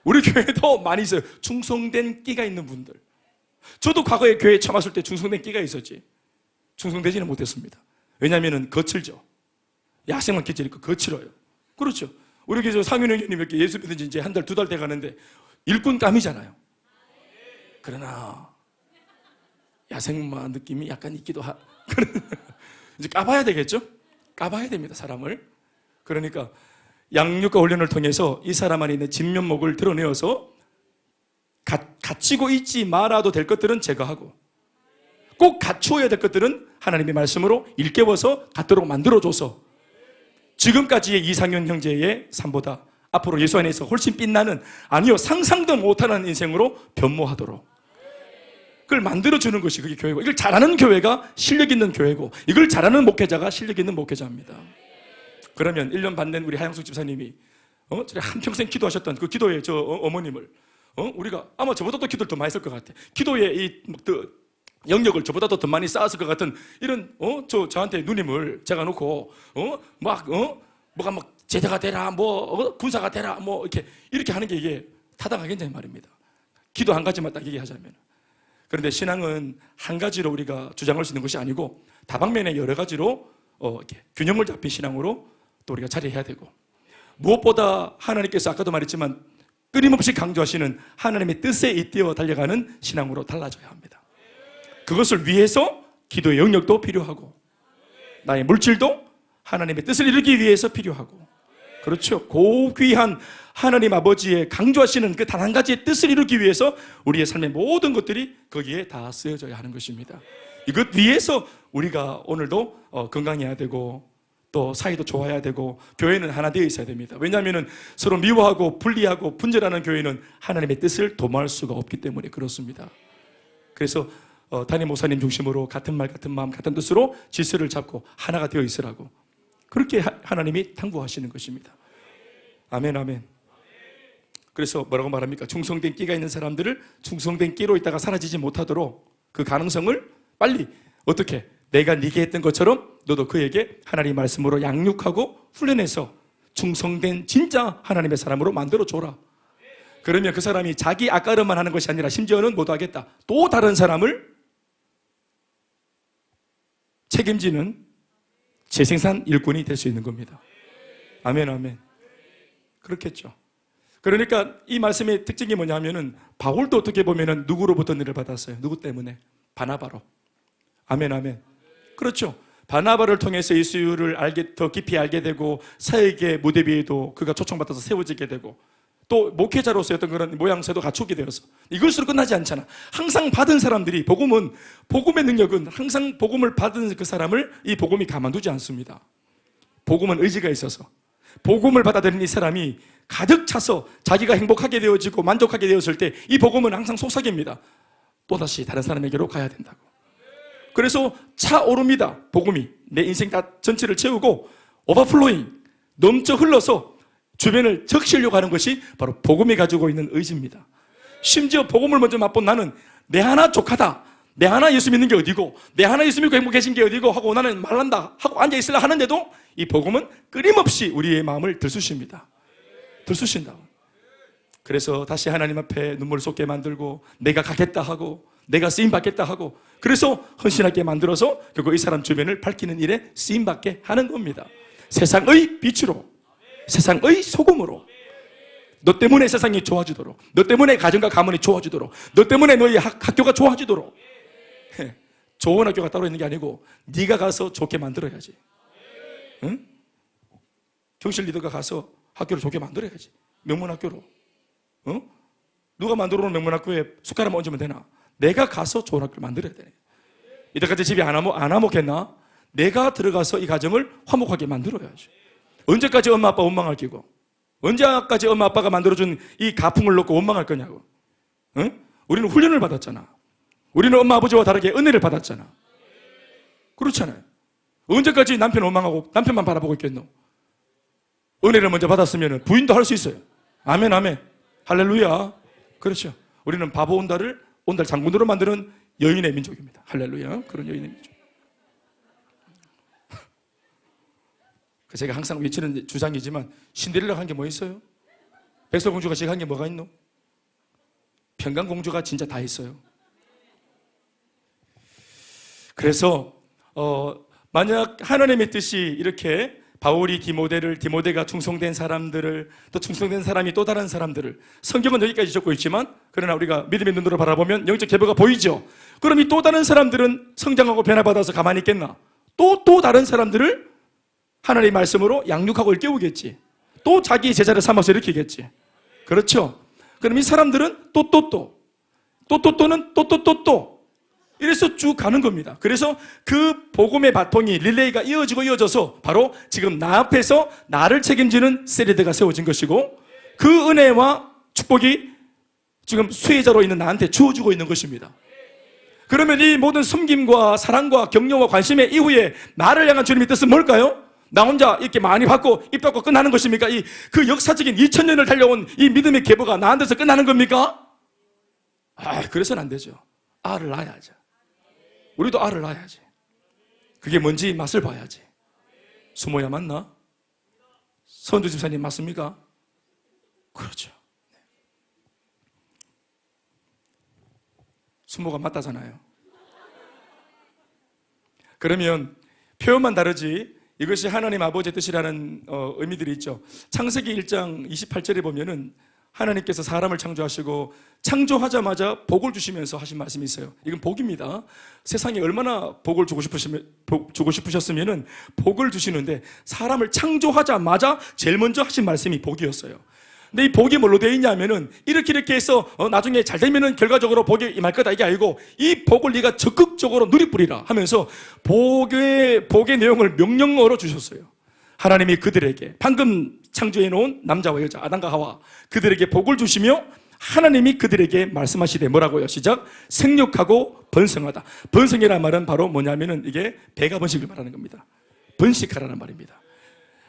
우리 교회도 많이 있어요. 충성된 끼가 있는 분들. 저도 과거에 교회에 처음 왔을 때 중성된 끼가 있었지. 중성되지는 못했습니다. 왜냐하면 거칠죠. 야생만 끼치니까 거칠어요. 그렇죠. 우리 교회 상윤 형님 이렇게 예수 믿은 지 이제 한 달, 두 달 돼 가는데 일꾼감이잖아요. 그러나 야생마 느낌이 약간 있기도 이제 까봐야 되겠죠? 까봐야 됩니다, 사람을. 그러니까 양육과 훈련을 통해서 이 사람 안에 있는 진면목을 드러내어서 갇히고 있지 말아도 될 것들은 제거하고 꼭 갖추어야 될 것들은 하나님의 말씀으로 일깨워서 갖도록 만들어줘서 지금까지의 이상현 형제의 삶보다 앞으로 예수 안에서 훨씬 빛나는, 아니요 상상도 못하는 인생으로 변모하도록 그걸 만들어주는 것이 그게 교회고, 이걸 잘하는 교회가 실력 있는 교회고, 이걸 잘하는 목회자가 실력 있는 목회자입니다. 그러면 1년 반 된 우리 하영숙 집사님이 한평생 기도하셨던 그 기도의 저 어머님을 우리가 아마 저보다도 기도를 더 많이 했을 것 같아. 기도의 이 영역을 저보다도 더 많이 쌓았을 것 같은 이런 저한테 누님을 제가 놓고 뭐가 막 제자가 되라, 군사가 되라, 이렇게 하는 게 이게 타당하겠냐 말입니다. 기도 한 가지만 딱 얘기하자면. 그런데 신앙은 한 가지로 우리가 주장할 수 있는 것이 아니고 다방면의 여러 가지로 이렇게 균형을 잡힌 신앙으로 또 우리가 자리해야 되고, 무엇보다 하나님께서 아까도 말했지만 끊임없이 강조하시는 하나님의 뜻에 잇대어 달려가는 신앙으로 달라져야 합니다. 그것을 위해서 기도의 영역도 필요하고 나의 물질도 하나님의 뜻을 이루기 위해서 필요하고, 그렇죠. 고귀한 하나님 아버지의 강조하시는 그 단 한 가지의 뜻을 이루기 위해서 우리의 삶의 모든 것들이 거기에 다 쓰여져야 하는 것입니다. 이것 위해서 우리가 오늘도 건강해야 되고 또 사이도 좋아야 되고 교회는 하나 되어 있어야 됩니다. 왜냐하면 서로 미워하고 분리하고 분절하는 교회는 하나님의 뜻을 도모할 수가 없기 때문에 그렇습니다. 그래서 담임 목사님 중심으로 같은 말 같은 마음 같은 뜻으로 질서를 잡고 하나가 되어 있으라고 그렇게 하나님이 당부하시는 것입니다. 아멘, 아멘. 그래서 뭐라고 말합니까? 충성된 끼가 있는 사람들을 충성된 끼로 있다가 사라지지 못하도록 그 가능성을 빨리 어떻게 내가 네게 했던 것처럼 너도 그에게 하나님의 말씀으로 양육하고 훈련해서 충성된 진짜 하나님의 사람으로 만들어줘라. 그러면 그 사람이 자기 아까름만 하는 것이 아니라 심지어는 못 하겠다, 또 다른 사람을 책임지는 재생산 일꾼이 될 수 있는 겁니다. 아멘, 아멘. 그렇겠죠. 그러니까 이 말씀의 특징이 뭐냐 하면은 바울도 어떻게 보면은 누구로부터 은혜를 받았어요? 누구 때문에? 바나바로. 아멘, 아멘. 그렇죠. 바나바를 통해서 예수를 더 깊이 알게 되고 사역의 무대 위에도 그가 초청받아서 세워지게 되고 또 목회자로서의 어떤 그런 모양새도 갖추게 되어서 이것으로 끝나지 않잖아. 항상 받은 사람들이 복음의 능력은 항상 복음을 받은 그 사람을 이 복음이 가만두지 않습니다. 복음은 의지가 있어서 복음을 받아들인 이 사람이 가득 차서 자기가 행복하게 되어지고 만족하게 되었을 때 이 복음은 항상 속삭입니다. 또다시 다른 사람에게로 가야 된다고. 그래서 차오릅니다. 복음이 내 인생 전체를 채우고 오버플로잉 넘쳐 흘러서 주변을 적시려고 하는 것이 바로 복음이 가지고 있는 의지입니다. 심지어 복음을 먼저 맛본 나는 내 하나 족하다, 내 하나 예수 믿는 게 어디고 내 하나 예수 믿고 행복해진 게 어디고 하고 나는 말란다 하고 앉아있으려 하는데도 이 복음은 끊임없이 우리의 마음을 들쑤십니다. 들쑤신다. 그래서 다시 하나님 앞에 눈물을 쏟게 만들고 내가 가겠다 하고 내가 쓰임받겠다 하고 그래서 헌신하게 만들어서 결국 이 사람 주변을 밝히는 일에 쓰임받게 하는 겁니다. 세상의 빛으로, 세상의 소금으로. 너 때문에 세상이 좋아지도록, 너 때문에 가정과 가문이 좋아지도록, 너 때문에 너희 학교가 좋아지도록. 좋은 학교가 따로 있는 게 아니고 네가 가서 좋게 만들어야지. 응? 경실 리더가 가서 학교를 좋게 만들어야지. 명문학교로. 누가 만들어 놓은 명문학교에 숟가락만 얹으면 되나? 내가 가서 좋은 학교를 만들어야 돼. 이때까지 집이 안 화목했나? 내가 들어가서 이 가정을 화목하게 만들어야지. 언제까지 엄마 아빠 원망할 끼고, 언제까지 엄마 아빠가 만들어준 이 가풍을 놓고 원망할 거냐고. 응? 우리는 훈련을 받았잖아. 우리는 엄마 아버지와 다르게 은혜를 받았잖아. 그렇잖아요. 언제까지 남편 원망하고 남편만 바라보고 있겠노? 은혜를 먼저 받았으면 부인도 할 수 있어요. 아멘, 아멘. 할렐루야. 그렇죠. 우리는 바보 온달을 온달 장군으로 만드는 여인의 민족입니다. 할렐루야. 그런 여인의 민족. 제가 항상 외치는 주장이지만 신데렐라가 한 게 뭐 있어요? 백설공주가 제가 한 게 뭐가 있노? 평강공주가 진짜 다 했어요. 그래서 만약 하나님의 뜻이 이렇게 바울이 디모데가 충성된 사람들을, 또 충성된 사람이 또 다른 사람들을, 성경은 여기까지 적고 있지만 그러나 우리가 믿음의 눈으로 바라보면 영적 계보가 보이죠. 그럼 이 또 다른 사람들은 성장하고 변화받아서 가만히 있겠나? 또 다른 사람들을 하나님의 말씀으로 양육하고 일깨우겠지. 또 자기 제자를 삼아서 일으키겠지. 그렇죠? 그럼 이 사람들은 또는 또 이래서 쭉 가는 겁니다. 그래서 그 복음의 바통이, 릴레이가 이어져서 바로 지금 나 앞에서 나를 책임지는 세리드가 세워진 것이고, 그 은혜와 축복이 지금 수혜자로 있는 나한테 주어지고 있는 것입니다. 그러면 이 모든 섬김과 사랑과 격려와 관심의 이후에 나를 향한 주님의 뜻은 뭘까요? 나 혼자 이렇게 많이 받고 입 닫고 끝나는 것입니까? 그 역사적인 2000년을 달려온 이 믿음의 계보가 나한테서 끝나는 겁니까? 그래서는 안 되죠. 알을 낳아야죠. 우리도 알을 낳아야지. 그게 뭔지 맛을 봐야지. 수모야 맞나? 선주 집사님 맞습니까? 그렇죠. 수모가 맞다잖아요. 그러면 표현만 다르지 이것이 하나님 아버지의 뜻이라는 의미들이 있죠. 창세기 1장 28절에 보면은 하나님께서 사람을 창조하시고 창조하자마자 복을 주시면서 하신 말씀이 있어요. 이건 복입니다. 세상에 얼마나 복을 주고 싶으셨으면 복을 주시는데, 사람을 창조하자마자 제일 먼저 하신 말씀이 복이었어요. 근데 이 복이 뭘로 되어 있냐면은 이렇게 해서 나중에 잘 되면은 결과적으로 복이 임할 거다 이게 아니고, 이 복을 네가 적극적으로 누리뿌리라 하면서 복의 내용을 명령어로 주셨어요. 하나님이 그들에게 방금 창조해 놓은 남자와 여자 아담과 하와 그들에게 복을 주시며 하나님이 그들에게 말씀하시되 뭐라고요? 시작. 생육하고 번성하다. 번성이라는 말은 바로 뭐냐면은 이게 배가 번식을 말하는 겁니다. 번식하라는 말입니다.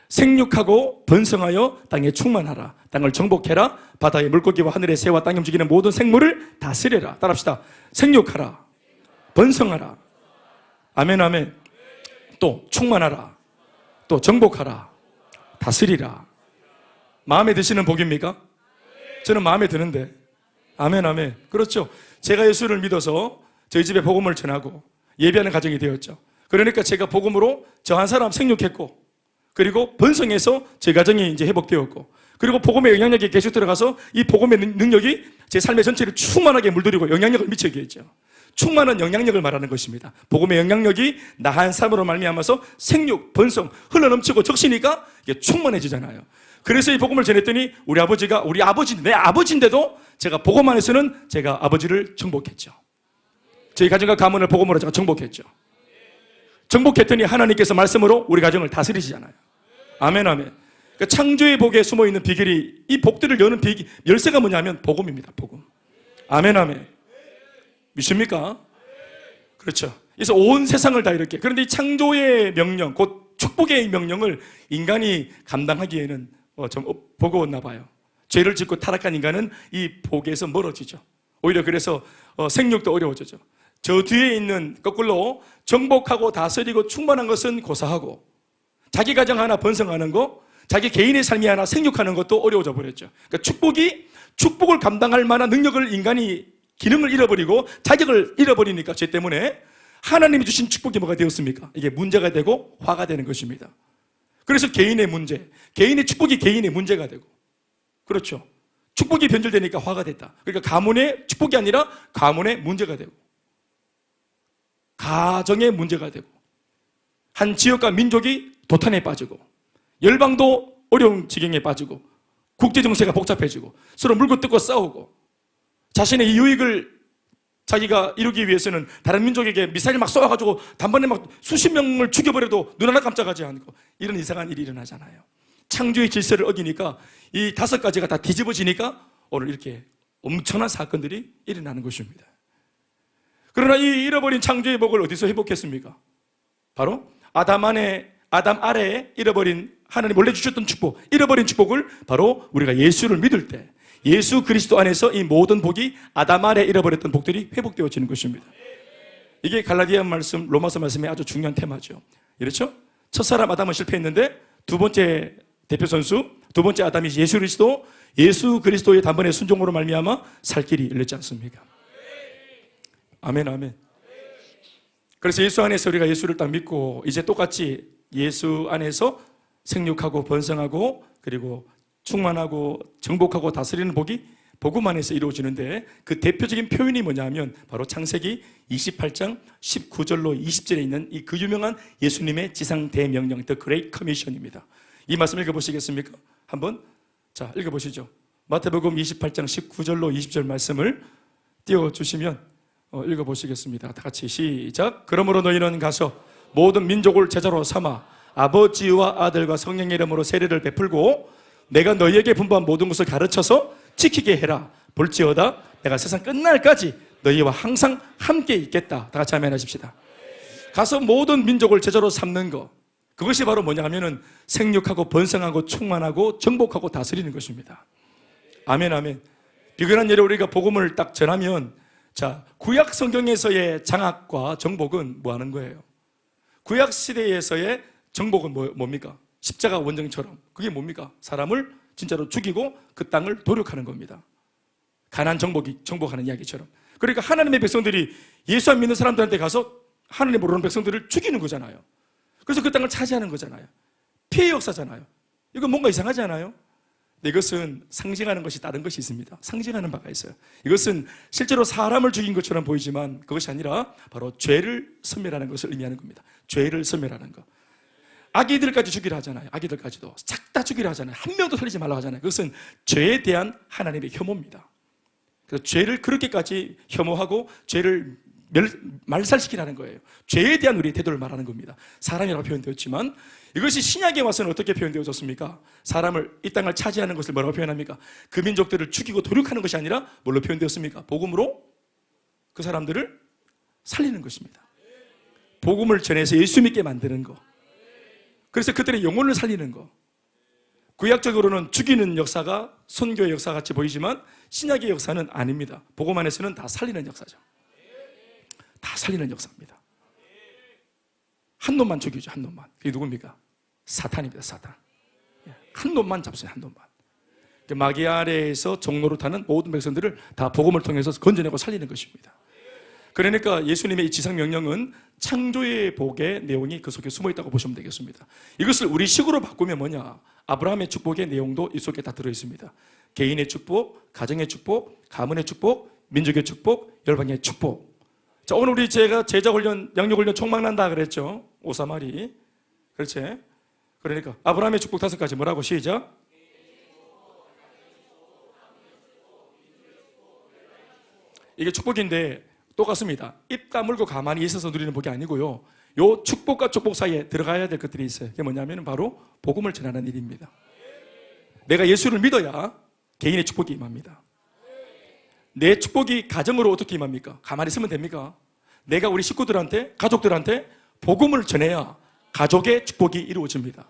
생육하고 번성하여 땅에 충만하라. 땅을 정복해라. 바다의 물고기와 하늘의 새와 땅에 움직이는 모든 생물을 다스려라. 따라합시다. 생육하라. 번성하라. 아멘 아멘. 또 충만하라. 또 정복하라. 다스리라. 마음에 드시는 복입니까? 저는 마음에 드는데. 아멘 아멘. 그렇죠. 제가 예수를 믿어서 저희 집에 복음을 전하고 예배하는 가정이 되었죠. 그러니까 제가 복음으로 저 한 사람 생육했고, 그리고 번성해서 제 가정이 이제 회복되었고, 그리고 복음의 영향력이 계속 들어가서 이 복음의 능력이 제 삶의 전체를 충만하게 물들이고 영향력을 미치게 했죠. 충만한 영향력을 말하는 것입니다. 복음의 영향력이 나 한 사람으로 말미암아서 생육, 번성, 흘러넘치고 적시니까 이게 충만해지잖아요. 그래서 이 복음을 전했더니 우리 아버지, 내 아버지인데도 제가 복음 안에서는 제가 아버지를 정복했죠. 저희 가정과 가문을 복음으로 제가 정복했죠. 정복했더니 하나님께서 말씀으로 우리 가정을 다스리시잖아요. 아멘 아멘. 그러니까 창조의 복에 숨어있는 비결이, 이 복들을 여는 열쇠가 뭐냐면 복음입니다. 복음. 아멘 아멘. 믿습니까? 그렇죠. 그래서 온 세상을 다 이렇게, 그런데 이 창조의 명령, 곧 축복의 명령을 인간이 감당하기에는 좀 버거웠나 봐요. 죄를 짓고 타락한 인간은 이 복에서 멀어지죠. 오히려 그래서 생육도 어려워지죠. 저 뒤에 있는 거꾸로 정복하고 다스리고 충만한 것은 고사하고, 자기 가정 하나 번성하는 거, 자기 개인의 삶이 하나 생육하는 것도 어려워져 버렸죠. 그러니까 축복을 감당할 만한 능력을 인간이 기능을 잃어버리고 자격을 잃어버리니까 죄 때문에 하나님이 주신 축복이 뭐가 되었습니까? 이게 문제가 되고 화가 되는 것입니다. 그래서 개인의 문제, 개인의 축복이 개인의 문제가 되고, 그렇죠. 축복이 변질되니까 화가 됐다. 그러니까 가문의 축복이 아니라 가문의 문제가 되고, 가정의 문제가 되고, 한 지역과 민족이 도탄에 빠지고, 열방도 어려운 지경에 빠지고, 국제정세가 복잡해지고, 서로 물고 뜯고 싸우고, 자신의 이익을 자기가 이루기 위해서는 다른 민족에게 미사일 막 쏘아가지고 단번에 막 수십 명을 죽여버려도 눈 하나 깜짝하지 않고, 이런 이상한 일이 일어나잖아요. 창조의 질서를 어기니까 이 5가지가 다 뒤집어지니까 오늘 이렇게 엄청난 사건들이 일어나는 것입니다. 그러나 이 잃어버린 창조의 복을 어디서 회복했습니까? 바로 아담 아래에 잃어버린, 하나님 원래 주셨던 축복, 잃어버린 축복을 바로 우리가 예수를 믿을 때, 예수 그리스도 안에서 이 모든 복이 아담 아래에 잃어버렸던 복들이 회복되어지는 것입니다. 이게 갈라디아 말씀, 로마서 말씀의 아주 중요한 테마죠. 그렇죠? 첫사람 아담은 실패했는데 두 번째 대표 선수, 두 번째 아담이 예수 그리스도, 예수 그리스도의 단번에 순종으로 말미암아 살 길이 열렸지 않습니까? 아멘 아멘. 그래서 예수 안에서 우리가 예수를 딱 믿고 이제 똑같이 예수 안에서 생육하고 번성하고 그리고 충만하고 정복하고 다스리는 복이 복음 안에서 이루어지는데 그 대표적인 표현이 뭐냐면 바로 창세기 28장 19절로 20절에 있는 이 그 유명한 예수님의 지상 대명령 The Great Commission입니다. 이 말씀 읽어보시겠습니까? 한번 자 읽어보시죠. 마태복음 28장 19절로 20절 말씀을 띄워주시면 읽어보시겠습니다. 다 같이 시작. 그러므로 너희는 가서 모든 민족을 제자로 삼아 아버지와 아들과 성령의 이름으로 세례를 베풀고 내가 너희에게 분부한 모든 것을 가르쳐서 지키게 해라. 볼지어다 내가 세상 끝날까지 너희와 항상 함께 있겠다. 다 같이 아멘 하십시다. 가서 모든 민족을 제자로 삼는 것, 그것이 바로 뭐냐 하면은 생육하고 번성하고 충만하고 정복하고 다스리는 것입니다. 아멘 아멘. 비근한 예로 우리가 복음을 딱 전하면 자 구약 성경에서의 장악과 정복은 뭐 하는 거예요? 구약 시대에서의 정복은 뭡니까? 십자가 원정처럼 그게 뭡니까? 사람을 진짜로 죽이고 그 땅을 도륙하는 겁니다. 가나안 정복하는 이야기처럼. 그러니까 하나님의 백성들이 예수 안 믿는 사람들한테 가서 하나님 모르는 백성들을 죽이는 거잖아요. 그래서 그 땅을 차지하는 거잖아요. 피해 역사잖아요. 이건 뭔가 이상하지 않아요? 근데 이것은 상징하는 것이 다른 것이 있습니다. 상징하는 바가 있어요. 이것은 실제로 사람을 죽인 것처럼 보이지만 그것이 아니라 바로 죄를 섬멸하는 것을 의미하는 겁니다. 죄를 섬멸하는 것. 아기들까지 죽이라 하잖아요. 아기들까지도 싹 다 죽이라 하잖아요. 한 명도 살리지 말라고 하잖아요. 그것은 죄에 대한 하나님의 혐오입니다. 그래서 죄를 그렇게까지 혐오하고 죄를 말살시키라는 거예요. 죄에 대한 우리의 태도를 말하는 겁니다. 사람이라고 표현되었지만 이것이 신약에 와서는 어떻게 표현되어졌습니까? 사람을 이 땅을 차지하는 것을 뭐라고 표현합니까? 그 민족들을 죽이고 도륙하는 것이 아니라 뭘로 표현되었습니까? 복음으로 그 사람들을 살리는 것입니다. 복음을 전해서 예수 믿게 만드는 거. 그래서 그들의 영혼을 살리는 거. 구약적으로는 죽이는 역사가 선교의 역사 같이 보이지만 신약의 역사는 아닙니다. 복음 안에서는 다 살리는 역사죠. 다 살리는 역사입니다. 한 놈만 죽이죠. 한 놈만. 그게 누굽니까? 사탄입니다. 사탄. 한 놈만 잡수요. 한 놈만. 마귀 아래에서 종노릇하는 모든 백성들을 다 복음을 통해서 건져내고 살리는 것입니다. 그러니까 예수님의 이 지상 명령은 창조의 복의 내용이 그 속에 숨어 있다고 보시면 되겠습니다. 이것을 우리 식으로 바꾸면 뭐냐? 아브라함의 축복의 내용도 이 속에 다 들어 있습니다. 개인의 축복, 가정의 축복, 가문의 축복, 민족의 축복, 열방의 축복. 자, 오늘 제가 제자 훈련, 양육 훈련 총망난다 그랬죠. 오사마리. 그렇지? 그러니까 아브라함의 축복 5가지 뭐라고 시작? 이게 축복인데 똑같습니다. 입 다물고 가만히 있어서 누리는 복이 아니고요. 요 축복과 축복 사이에 들어가야 될 것들이 있어요. 그게 뭐냐면 바로 복음을 전하는 일입니다. 내가 예수를 믿어야 개인의 축복이 임합니다. 내 축복이 가정으로 어떻게 임합니까? 가만히 있으면 됩니까? 내가 우리 식구들한테, 가족들한테 복음을 전해야 가족의 축복이 이루어집니다.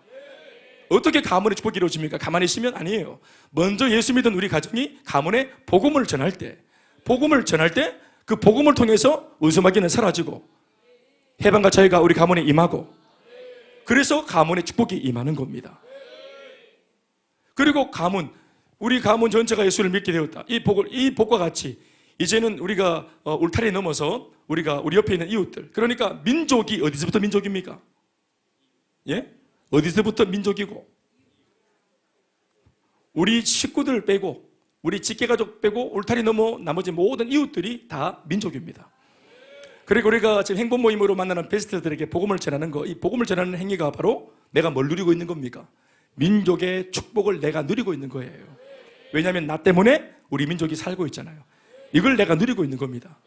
어떻게 가문의 축복이 이루어집니까? 가만히 있으면 아니에요. 먼저 예수 믿은 우리 가정이 가문에 복음을 전할 때 그 복음을 통해서 원수마귀는 사라지고 해방과 자유가 우리 가문에 임하고 그래서 가문의 축복이 임하는 겁니다. 그리고 우리 가문 전체가 예수를 믿게 되었다. 이 복과 같이 이제는 우리가 울타리 넘어서 우리 옆에 있는 이웃들, 그러니까 민족이 어디서부터 민족입니까? 예? 어디서부터 민족이고 우리 식구들 빼고 우리 직계가족 빼고 울타리 넘어 나머지 모든 이웃들이 다 민족입니다. 그리고 우리가 지금 행복 모임으로 만나는 베스트들에게 복음을 전하는 거, 이 복음을 전하는 행위가 바로 내가 뭘 누리고 있는 겁니까? 민족의 축복을 내가 누리고 있는 거예요. 왜냐하면 나 때문에 우리 민족이 살고 있잖아요. 이걸 내가 누리고 있는 겁니다.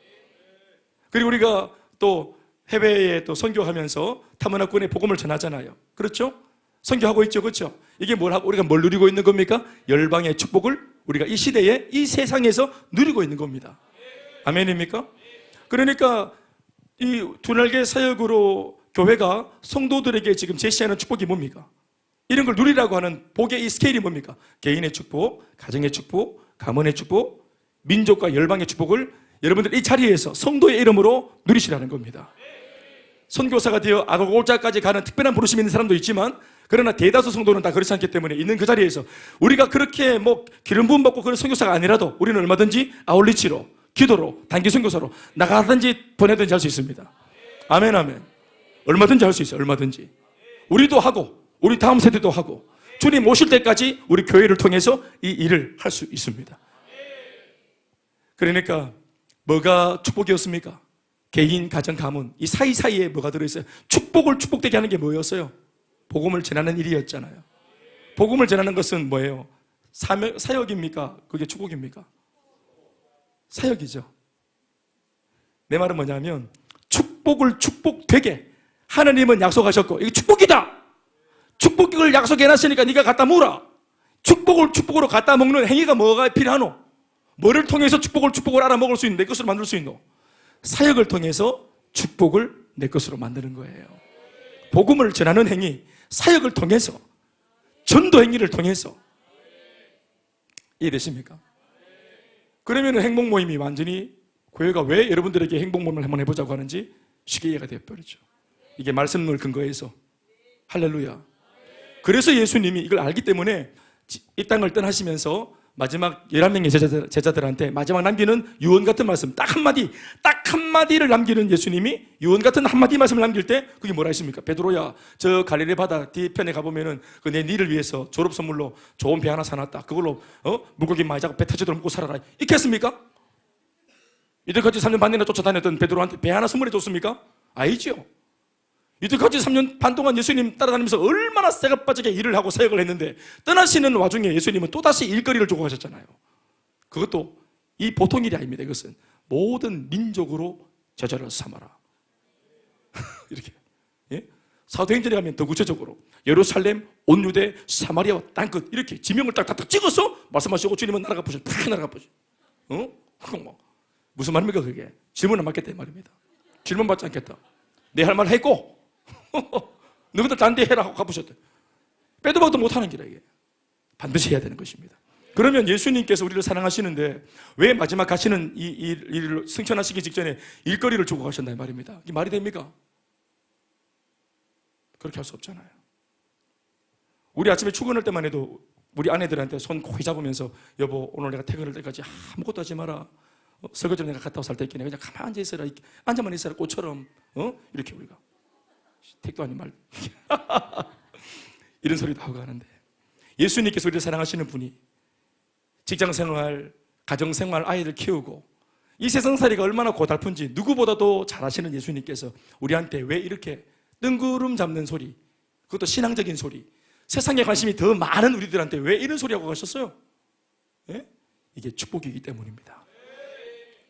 그리고 우리가 또 해외에 또 선교하면서 타문화권에 복음을 전하잖아요. 그렇죠? 선교하고 있죠. 그렇죠? 이게 우리가 뭘 누리고 있는 겁니까? 열방의 축복을 우리가 이 시대에 이 세상에서 누리고 있는 겁니다. 아멘입니까? 그러니까 이 두 날개 사역으로 교회가 성도들에게 지금 제시하는 축복이 뭡니까? 이런 걸 누리라고 하는 복의 이 스케일이 뭡니까? 개인의 축복, 가정의 축복, 가문의 축복, 민족과 열방의 축복을 여러분들 이 자리에서 성도의 이름으로 누리시라는 겁니다. 선교사가 되어 아고골자까지 가는 특별한 부르심이 있는 사람도 있지만 그러나 대다수 성도는 다 그렇지 않기 때문에 있는 그 자리에서 우리가 그렇게 기름 부음 받고 그런 선교사가 아니라도 우리는 얼마든지 아울리치로, 기도로, 단기 선교사로 나가든지 보내든지 할 수 있습니다. 아멘, 아멘. 얼마든지 할 수 있어요. 얼마든지. 우리도 하고 우리 다음 세대도 하고 주님 오실 때까지 우리 교회를 통해서 이 일을 할 수 있습니다. 그러니까 뭐가 축복이었습니까? 개인, 가정, 가문 이 사이사이에 뭐가 들어있어요? 축복을 축복되게 하는 게 뭐였어요? 복음을 전하는 일이었잖아요. 복음을 전하는 것은 뭐예요? 사역입니까? 그게 축복입니까? 사역이죠. 내 말은 뭐냐면 축복을 축복되게 하나님은 약속하셨고 이게 축복이다. 축복을 약속해놨으니까 네가 갖다 물어. 축복을 축복으로 갖다 먹는 행위가 뭐가 필요하노? 뭐를 통해서 축복을 알아먹을 수 있는 내 것으로 만들 수 있노? 사역을 통해서 축복을 내 것으로 만드는 거예요. 복음을 전하는 행위, 사역을 통해서, 전도 행위를 통해서. 이해되십니까? 그러면 행복 모임이 완전히 교회가 왜 여러분들에게 행복 모임을 한번 해보자고 하는지 쉽게 이해가 되어버리죠. 이게 말씀을 근거해서. 할렐루야. 그래서 예수님이 이걸 알기 때문에 이 땅을 떠나시면서 마지막 11명의 제자들한테 마지막 남기는 유언 같은 말씀 딱 한마디를 남기는 예수님이 유언 같은 한마디 말씀을 남길 때 그게 뭐라 했습니까? 베드로야, 저 갈릴리 바다 뒤편에 가보면은 그 내 니를 위해서 졸업 선물로 좋은 배 하나 사놨다. 그걸로 물고기 많이 잡고 배 터지도록 먹고 살아라. 이렇게 했습니까? 이때까지 3년 반이나 쫓아다녔던 베드로한테 배 하나 선물해 줬습니까? 아니죠. 이때까지 3년 반 동안 예수님 따라다니면서 얼마나 새가 빠지게 일을 하고 사역을 했는데 떠나시는 와중에 예수님은 또다시 일거리를 주고 가셨잖아요. 그것도 이 보통 일이 아닙니다. 이것은 모든 민족으로 제자를 삼아라. 이렇게. 예? 사도행전에 가면 더 구체적으로 예루살렘, 온 유대, 사마리아와 땅끝 이렇게 지명을 딱딱딱 찍어서 말씀하시고 주님은 날아가 보셔. 푹 날아가 보셔. 무슨 말입니까 그게? 질문 안 받겠다 이 말입니다. 질문 받지 않겠다. 내 할 말 했고 너희들 딴 데 해라 하고 가보셨대. 빼도 박도 못하는 길이야 이게. 반드시 해야 되는 것입니다. 그러면 예수님께서 우리를 사랑하시는데 왜 마지막 가시는 이 일을 승천하시기 직전에 일거리를 주고 가셨나 이 말입니다. 이게 말이 됩니까? 그렇게 할 수 없잖아요. 우리 아침에 출근할 때만 해도 우리 아내들한테 손 고이 잡으면서 여보 오늘 내가 퇴근할 때까지 아무것도 하지 마라. 설거지를 내가 갔다 와서 할 때 있겠네. 그냥 가만히 앉아 있어라. 앉아만 있어라. 꽃처럼. 이렇게 우리가. 택도 아닌 말. 이런 소리도 하고 하는데 예수님께서 우리를 사랑하시는 분이 직장생활, 가정생활, 아이를 키우고 이 세상살이가 얼마나 고달픈지 누구보다도 잘 아시는 예수님께서 우리한테 왜 이렇게 뜬구름 잡는 소리, 그것도 신앙적인 소리, 세상에 관심이 더 많은 우리들한테 왜 이런 소리 하고 가셨어요? 예? 이게 축복이기 때문입니다.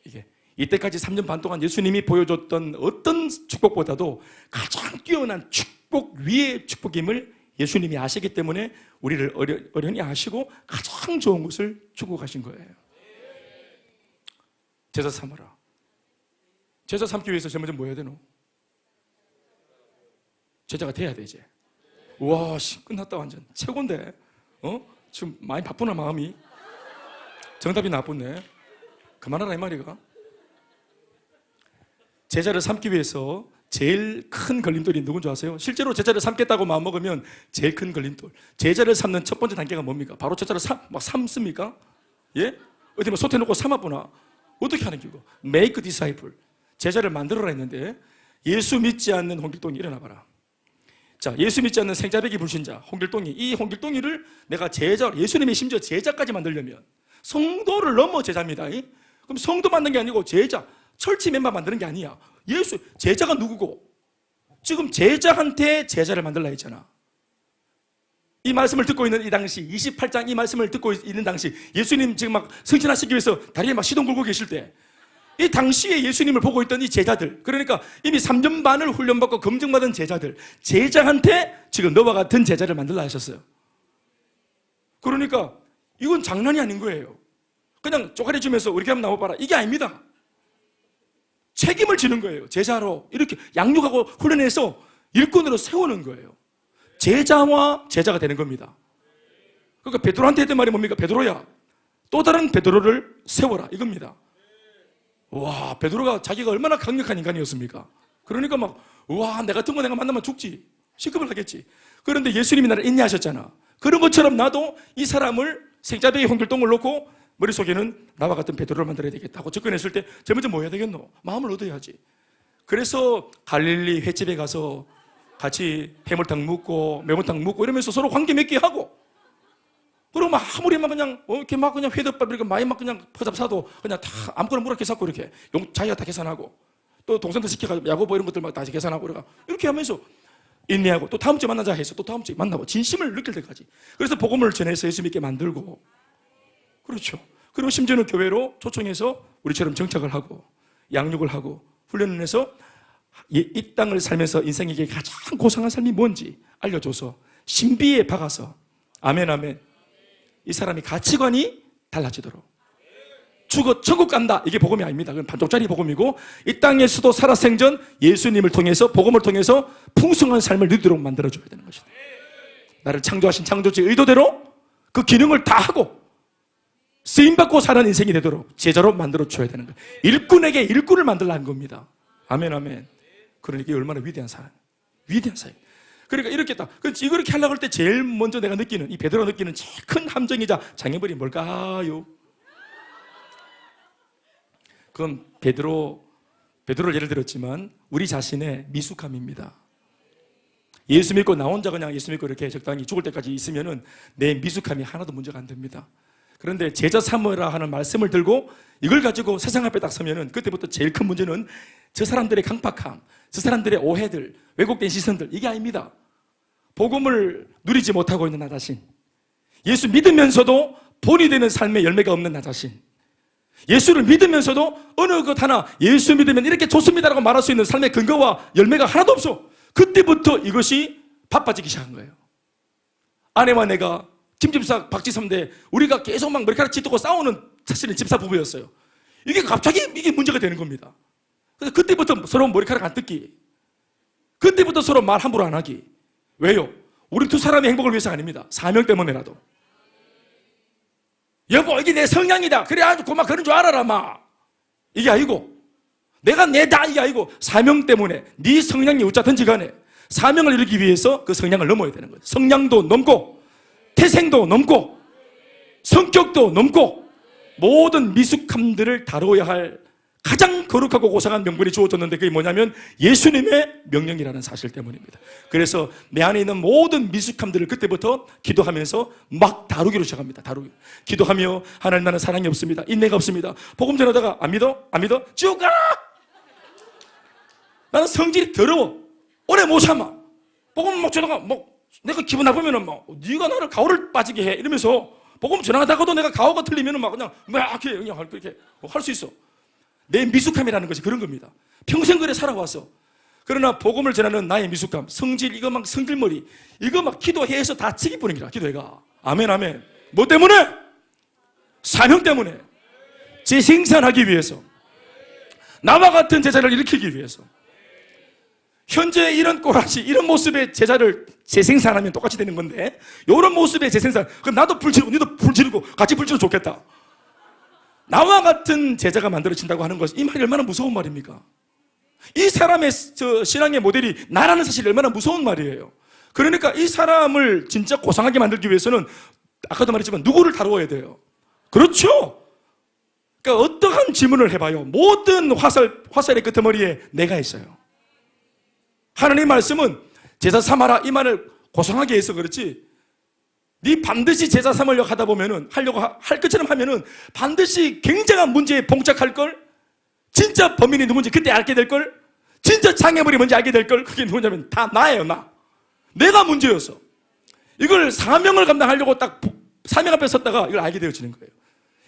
이게 이때까지 3년 반 동안 예수님이 보여줬던 어떤 축복보다도 가장 뛰어난 축복 위의 축복임을 예수님이 아시기 때문에 우리를 어련히 아시고 가장 좋은 것을 주고 가신 거예요. 제자 삼아라. 제자 삼기 위해서 제일 먼저 뭐 해야 되노? 제자가 돼야 돼 이제. 우와 끝났다 완전 최고인데. 지금 많이 바쁘나 마음이. 정답이 나쁘네. 그만하라 이 말이가. 제자를 삼기 위해서 제일 큰 걸림돌이 누군지 아세요? 실제로 제자를 삼겠다고 마음먹으면 제일 큰 걸림돌, 제자를 삼는 첫 번째 단계가 뭡니까? 바로 제자를 삼습니까? 예? 어디 뭐 솥해놓고 삼아보나? 어떻게 하는 기고? Make disciple. 제자를 만들어라 했는데 예수 믿지 않는 홍길동이 일어나봐라. 자, 예수 믿지 않는 생자배기 불신자 홍길동이, 이 홍길동이를 내가 제자, 예수님이 심지어 제자까지 만들려면 성도를 넘어 제자입니다. 그럼 성도 만든 게 아니고 제자, 철치 멤버 만드는 게 아니야. 예수, 제자가 누구고? 지금 제자한테 제자를 만들라 했잖아. 이 말씀을 듣고 있는 이 당시 28장 이 말씀을 듣고 있는 당시 예수님 지금 막 승천하시기 위해서 다리에 막 시동 걸고 계실 때 이 당시에 예수님을 보고 있던 이 제자들, 그러니까 이미 3년 반을 훈련받고 검증받은 제자들, 제자한테 지금 너와 같은 제자를 만들라 하셨어요. 그러니까 이건 장난이 아닌 거예요. 그냥 쪼가리 주면서 우리 한번 나와봐라 이게 아닙니다. 책임을 지는 거예요. 제자로 이렇게 양육하고 훈련해서 일꾼으로 세우는 거예요. 제자와 제자가 되는 겁니다. 그러니까 베드로한테 했던 말이 뭡니까? 베드로야 또 다른 베드로를 세워라 이겁니다. 와, 베드로가 자기가 얼마나 강력한 인간이었습니까? 그러니까 막 와, 내 같은 거 내가 만나면 죽지, 시급을 하겠지. 그런데 예수님이 나를 인내하셨잖아. 그런 것처럼 나도 이 사람을 생자배기 홍길동을 놓고 머릿속에는 나와 같은 베드로를 만들어야 되겠다고 접근했을 때 제일 먼저 뭐 해야 되겠노? 마음을 얻어야지. 그래서 갈릴리 횟집에 가서 같이 해물탕 먹고 매운탕 먹고 이러면서 서로 관계 맺게 하고, 그리고 막 아무리 막 그냥 이렇게 막 그냥 회덮밥 이렇게 많이 막 그냥 퍼잡 사도 그냥 다 아무거나 무락해 사고 이렇게 자기가 다 계산하고, 또 동생들 시켜가지고 야구보 이런 것들 막 다 계산하고 이렇게 하면서 인내하고, 또 다음 주에 만나자 해서 또 다음 주에 만나고 진심을 느낄 때까지. 그래서 복음을 전해서 예수 믿게 만들고, 그렇죠. 그리고 심지어는 교회로 초청해서 우리처럼 정착을 하고 양육을 하고 훈련을 해서 이 땅을 살면서 인생에게 가장 고상한 삶이 뭔지 알려줘서 신비에 박아서, 아멘 아멘, 이 사람이 가치관이 달라지도록, 죽어 천국 간다, 이게 복음이 아닙니다. 그건 반쪽짜리 복음이고, 이 땅에서도 살아 생전 예수님을 통해서, 복음을 통해서 풍성한 삶을 누리도록 만들어줘야 되는 것이다. 나를 창조하신 창조주의 의도대로 그 기능을 다 하고 쓰임받고 사는 인생이 되도록 제자로 만들어줘야 되는 거예요. 일꾼에게 일꾼을 만들라는 겁니다. 아멘 아멘. 그러니까 얼마나 위대한 사람, 위대한 사람. 그러니까 이렇게 딱 이렇게 하려고 할 때 제일 먼저 내가 느끼는, 이 베드로가 느끼는 제일 큰 함정이자 장애물이 뭘까요? 그건 베드로를 예를 들었지만 우리 자신의 미숙함입니다. 예수 믿고 나 혼자 그냥 예수 믿고 이렇게 적당히 죽을 때까지 있으면은 내 미숙함이 하나도 문제가 안 됩니다. 그런데 제자 삼으라 하는 말씀을 들고 이걸 가지고 세상 앞에 딱 서면은 그때부터 제일 큰 문제는 저 사람들의 강팍함, 저 사람들의 오해들, 왜곡된 시선들, 이게 아닙니다. 복음을 누리지 못하고 있는 나 자신, 예수 믿으면서도 본이 되는 삶의 열매가 없는 나 자신, 예수를 믿으면서도 어느 것 하나 예수 믿으면 이렇게 좋습니다라고 말할 수 있는 삶의 근거와 열매가 하나도 없어. 그때부터 이것이 바빠지기 시작한 거예요. 아내와 내가 김집사 박지삼대 우리가 계속 막 머리카락 짚고 싸우는 사실은 집사 부부였어요. 이게 갑자기 이게 문제가 되는 겁니다. 그래서 그때부터 서로 머리카락 안 뜯기, 그때부터 서로 말 함부로 안 하기. 왜요? 우리 두 사람의 행복을 위해서 아닙니다. 사명 때문에라도. 여보 이게 내 성향이다, 그래 아주 고마 그런 줄 알아라 마, 이게 아니고, 내가 내다 이게 아니고 사명 때문에 네 성향이 어쩌든지 간에 사명을 이루기 위해서 그 성향을 넘어야 되는 거예요. 성향도 넘고 태생도 넘고 성격도 넘고 모든 미숙함들을 다뤄야 할 가장 거룩하고 고상한 명분이 주어졌는데, 그게 뭐냐면 예수님의 명령이라는 사실 때문입니다. 그래서 내 안에 있는 모든 미숙함들을 그때부터 기도하면서 막 다루기로 시작합니다. 기도하며, 하나님 나는 사랑이 없습니다, 인내가 없습니다, 복음 전하다가 안 믿어? 안 믿어? 쭉 가! 나는 성질이 더러워, 오래 못 참아, 복음 막 전하다가 내가 기분 나쁘면은 네가 나를 가오를 빠지게 해 이러면서 복음 전하다가도 내가 가오가 틀리면은 그냥 그렇게 할 수 있어. 내 미숙함이라는 것이 그런 겁니다. 평생 그래 살아왔어. 그러나 복음을 전하는 나의 미숙함, 성질, 이거 막 성질머리, 이거 막 기도해서 다 치기 뿌리니라. 기도해가. 아멘 아멘. 뭐 때문에? 사명 때문에. 재생산하기 위해서, 나와 같은 제자를 일으키기 위해서. 현재 이런 꼬라지, 이런 모습의 제자를 재생산하면 똑같이 되는 건데, 이런 모습의 재생산, 그럼 나도 불 지르고 너도 불 지르고 같이 불 지르면 좋겠다. 나와 같은 제자가 만들어진다고 하는 것, 이 말이 얼마나 무서운 말입니까? 이 사람의 신앙의 모델이 나라는 사실이 얼마나 무서운 말이에요. 그러니까 이 사람을 진짜 고상하게 만들기 위해서는 아까도 말했지만 누구를 다루어야 돼요. 그렇죠? 그러니까 어떠한 질문을 해봐요. 모든 화살의 끄트머리에 내가 있어요. 하나님 말씀은 제자 삼아라 이 말을 고상하게 해서 그렇지, 네 반드시 제자 삼으려고 하다 보면은, 하려고 할 것처럼 하면은 반드시 굉장한 문제에 봉착할 걸, 진짜 범인이 누군지 그때 알게 될 걸, 진짜 장애물이 뭔지 알게 될 걸. 그게 누구냐면 다 나예요. 내가 문제였어. 이걸 사명을 감당하려고 딱 사명 앞에 섰다가 이걸 알게 되어지는 거예요.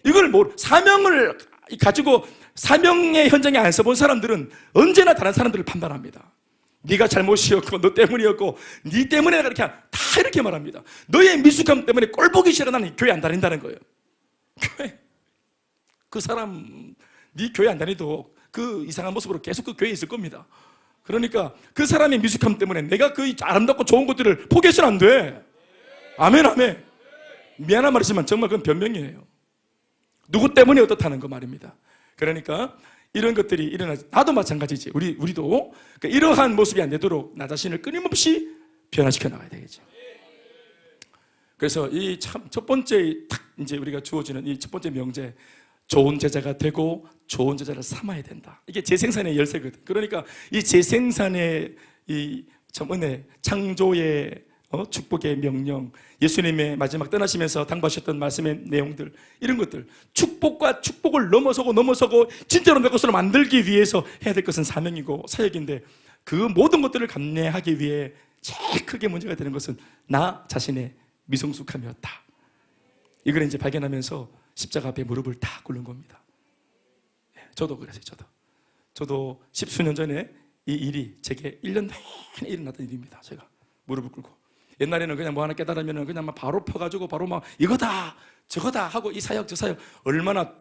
이걸 사명을 가지고 사명의 현장에 안 서본 사람들은 언제나 다른 사람들을 판단합니다. 네가 잘못이었고 너 때문이었고 네 때문에 내가 이렇게 다 이렇게 말합니다. 너의 미숙함 때문에 꼴 보기 싫어 나는 교회 안 다닌다는 거예요. 교회, 그 사람 네 교회 안 다니도 그 이상한 모습으로 계속 그 교회에 있을 겁니다. 그러니까 그 사람의 미숙함 때문에 내가 그 아름답고 좋은 것들을 포기해서는 안 돼. 아멘 아멘. 미안한 말이지만 정말 그건 변명이에요. 누구 때문에 어떻다는 거 말입니다. 그러니까 이런 것들이 일어나지, 나도 마찬가지지. 우리도 그러니까 이러한 모습이 안 되도록 나 자신을 끊임없이 변화시켜 나가야 되겠죠. 그래서 이 참 첫 번째 딱 이제 우리가 주어지는 이 첫 번째 명제, 좋은 제자가 되고 좋은 제자를 삼아야 된다. 이게 재생산의 열쇠거든. 그러니까 이 재생산의 이 참 은혜, 창조의 축복의 명령, 예수님의 마지막 떠나시면서 당부하셨던 말씀의 내용들, 이런 것들, 축복과 축복을 넘어서고 진짜로 내 것으로 만들기 위해서 해야 될 것은 사명이고 사역인데, 그 모든 것들을 감내하기 위해 제일 크게 문제가 되는 것은 나 자신의 미성숙함이었다. 이걸 이제 발견하면서 십자가 앞에 무릎을 다 꿇는 겁니다. 저도 그랬어요. 저도 십수년 전에 이 일이 제게 1년 내내 일어났던 일입니다. 제가 무릎을 꿇고, 옛날에는 그냥 뭐 하나 깨달으면 그냥 막 바로 펴가지고 바로 막 이거다 저거다 하고 이 사역 저 사역 얼마나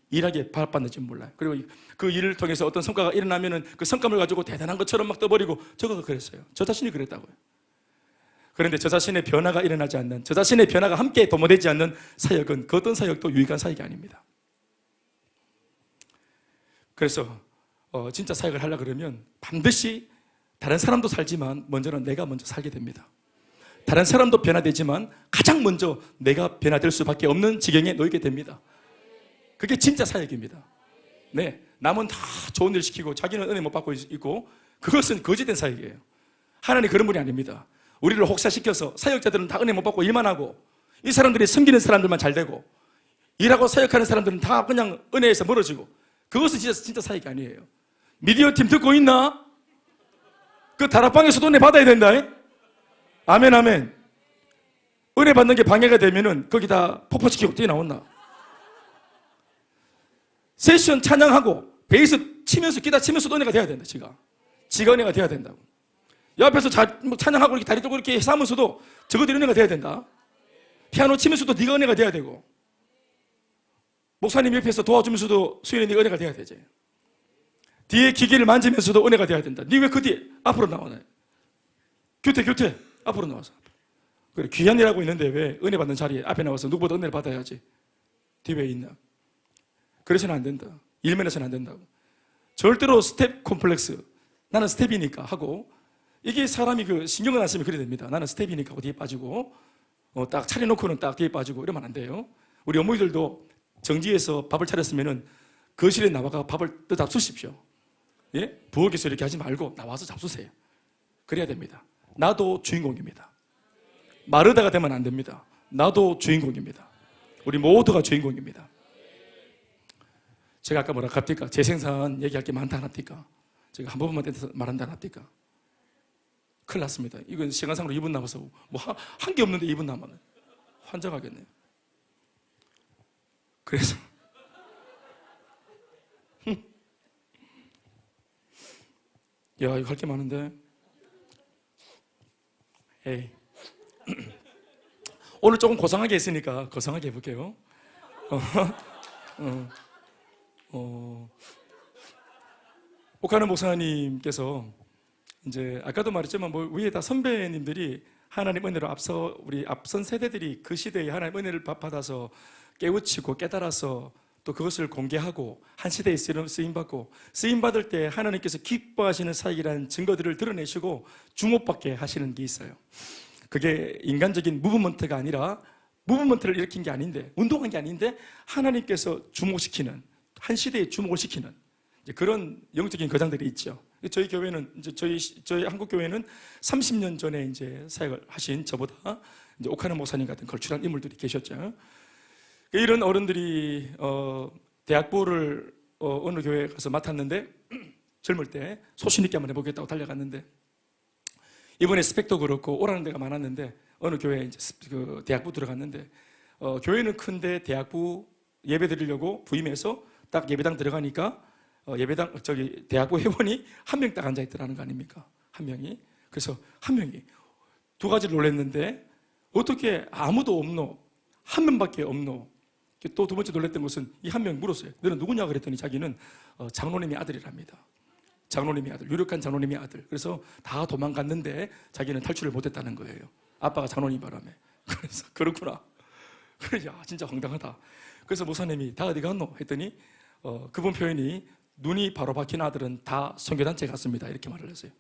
일하게 바랐는지 몰라요. 그리고 그 일을 통해서 어떤 성과가 일어나면은 그 성과를 가지고 대단한 것처럼 막 떠버리고, 저도 그랬어요. 저 자신이 그랬다고요. 그런데 저 자신의 변화가 일어나지 않는, 저 자신의 변화가 함께 도모되지 않는 사역은 그 어떤 사역도 유익한 사역이 아닙니다. 그래서 진짜 사역을 하려고 그러면 반드시 다른 사람도 살지만 먼저는 내가 먼저 살게 됩니다. 다른 사람도 변화되지만 가장 먼저 내가 변화될 수밖에 없는 지경에 놓이게 됩니다. 그게 진짜 사역입니다. 네, 남은 다 좋은 일 시키고 자기는 은혜 못 받고 있고, 그것은 거짓된 사역이에요. 하나님 그런 분이 아닙니다. 우리를 혹사시켜서 사역자들은 다 은혜 못 받고 일만 하고, 이 사람들이 섬기는 사람들만 잘 되고, 일하고 사역하는 사람들은 다 그냥 은혜에서 멀어지고, 그것은 진짜 사역이 아니에요. 미디어 팀 듣고 있나? 그 다락방에서도 은혜 받아야 된다. 아멘 아멘. 은혜 받는 게 방해가 되면은 거기다 폭포시키고 뛰어나온다. 세션 찬양하고 베이스 치면서 기타 치면서도 은혜가 돼야 된다. 지가 은혜가 돼야 된다고. 옆에서 찬양하고 이렇게 다리 들고 이렇게 싸면서도 저것들이 은혜가 돼야 된다. 피아노 치면서도 네가 은혜가 돼야 되고, 목사님 옆에서 도와주면서도 수연이 네가 은혜가 돼야 되지. 뒤에 기계를 만지면서도 은혜가 돼야 된다. 네 왜 그 뒤에 앞으로 나오나요? 교태 앞으로 나와서. 그래, 귀한 일하고 있는데 왜 은혜 받는 자리에 앞에 나와서 누구보다 은혜를 받아야지 뒤에 있나? 그래서는 안 된다. 일면에서는 안 된다고. 절대로 스텝 콤플렉스, 나는 스텝이니까 하고, 이게 사람이 그 신경을 안 쓰면 그래 됩니다. 나는 스텝이니까 하고 뒤에 빠지고, 딱 차려놓고는 딱 뒤에 빠지고 이러면 안 돼요. 우리 어머니들도 정지에서 밥을 차렸으면은 거실에 나와가 밥을 떠 잡수십시오. 예? 부엌에서 이렇게 하지 말고 나와서 잡수세요. 그래야 됩니다. 나도 주인공입니다. 마르다가 되면 안 됩니다. 나도 주인공입니다. 우리 모두가 주인공입니다. 제가 아까 뭐라 합니까? 재생산 얘기할 게 많다 합니까? 제가 한 번만 떼서 말한다 합니까? 큰일 났습니다. 이건 시간상으로 2분 남아서 뭐 한 게 없는데 2분 남았네. 환장하겠네요. 그래서 야, 이거 할 게 많은데. 에이. 오늘 조금 고상하게 했으니까 고상하게 해볼게요. 오카노 목사님께서 이제 아까도 말했지만 뭐 위에 다 선배님들이 하나님 은혜로 우리 앞선 세대들이 그 시대에 하나님 은혜를 받아서 깨우치고 깨달아서 또 그것을 공개하고 한 시대에 쓰임받고, 쓰임받을 때 하나님께서 기뻐하시는 사역이라는 증거들을 드러내시고 주목받게 하시는 게 있어요. 그게 인간적인 무브먼트가 아니라, 무브먼트를 일으킨 게 아닌데, 운동한 게 아닌데 하나님께서 주목시키는, 한 시대에 주목을 시키는 그런 영적인 거장들이 있죠. 저희 교회는 이제 저희 한국 교회는 30년 전에 이제 사역을 하신 저보다 이제 오카노 목사님 같은 걸출한 인물들이 계셨죠. 이런 어른들이 대학부를 어느 교회에 가서 맡았는데, 젊을 때 소신 있게 한번 해보겠다고 달려갔는데, 이번에 스펙도 그렇고 오라는 데가 많았는데 어느 교회에 이제 그 대학부 들어갔는데, 교회는 큰데 대학부 예배 드리려고 부임해서 딱 예배당 들어가니까 대학부 회원이 한 명 딱 앉아 있더라는 거 아닙니까? 한 명이. 그래서 한 명이 두 가지를 놀랐는데, 어떻게 아무도 없노? 한 명밖에 없노? 또 두 번째 놀랐던 것은 이 한 명 물었어요. 너는 누구냐 그랬더니 자기는 장로님의 아들이랍니다. 장로님의 아들, 유력한 장로님의 아들. 그래서 다 도망갔는데 자기는 탈출을 못했다는 거예요. 아빠가 장로님 바람에. 그래서 그렇구나. 그래, 야, 진짜 황당하다. 그래서 목사님이 다 어디 갔노? 했더니 그분 표현이 눈이 바로 박힌 아들은 다 선교단체 갔습니다. 이렇게 말을 했어요.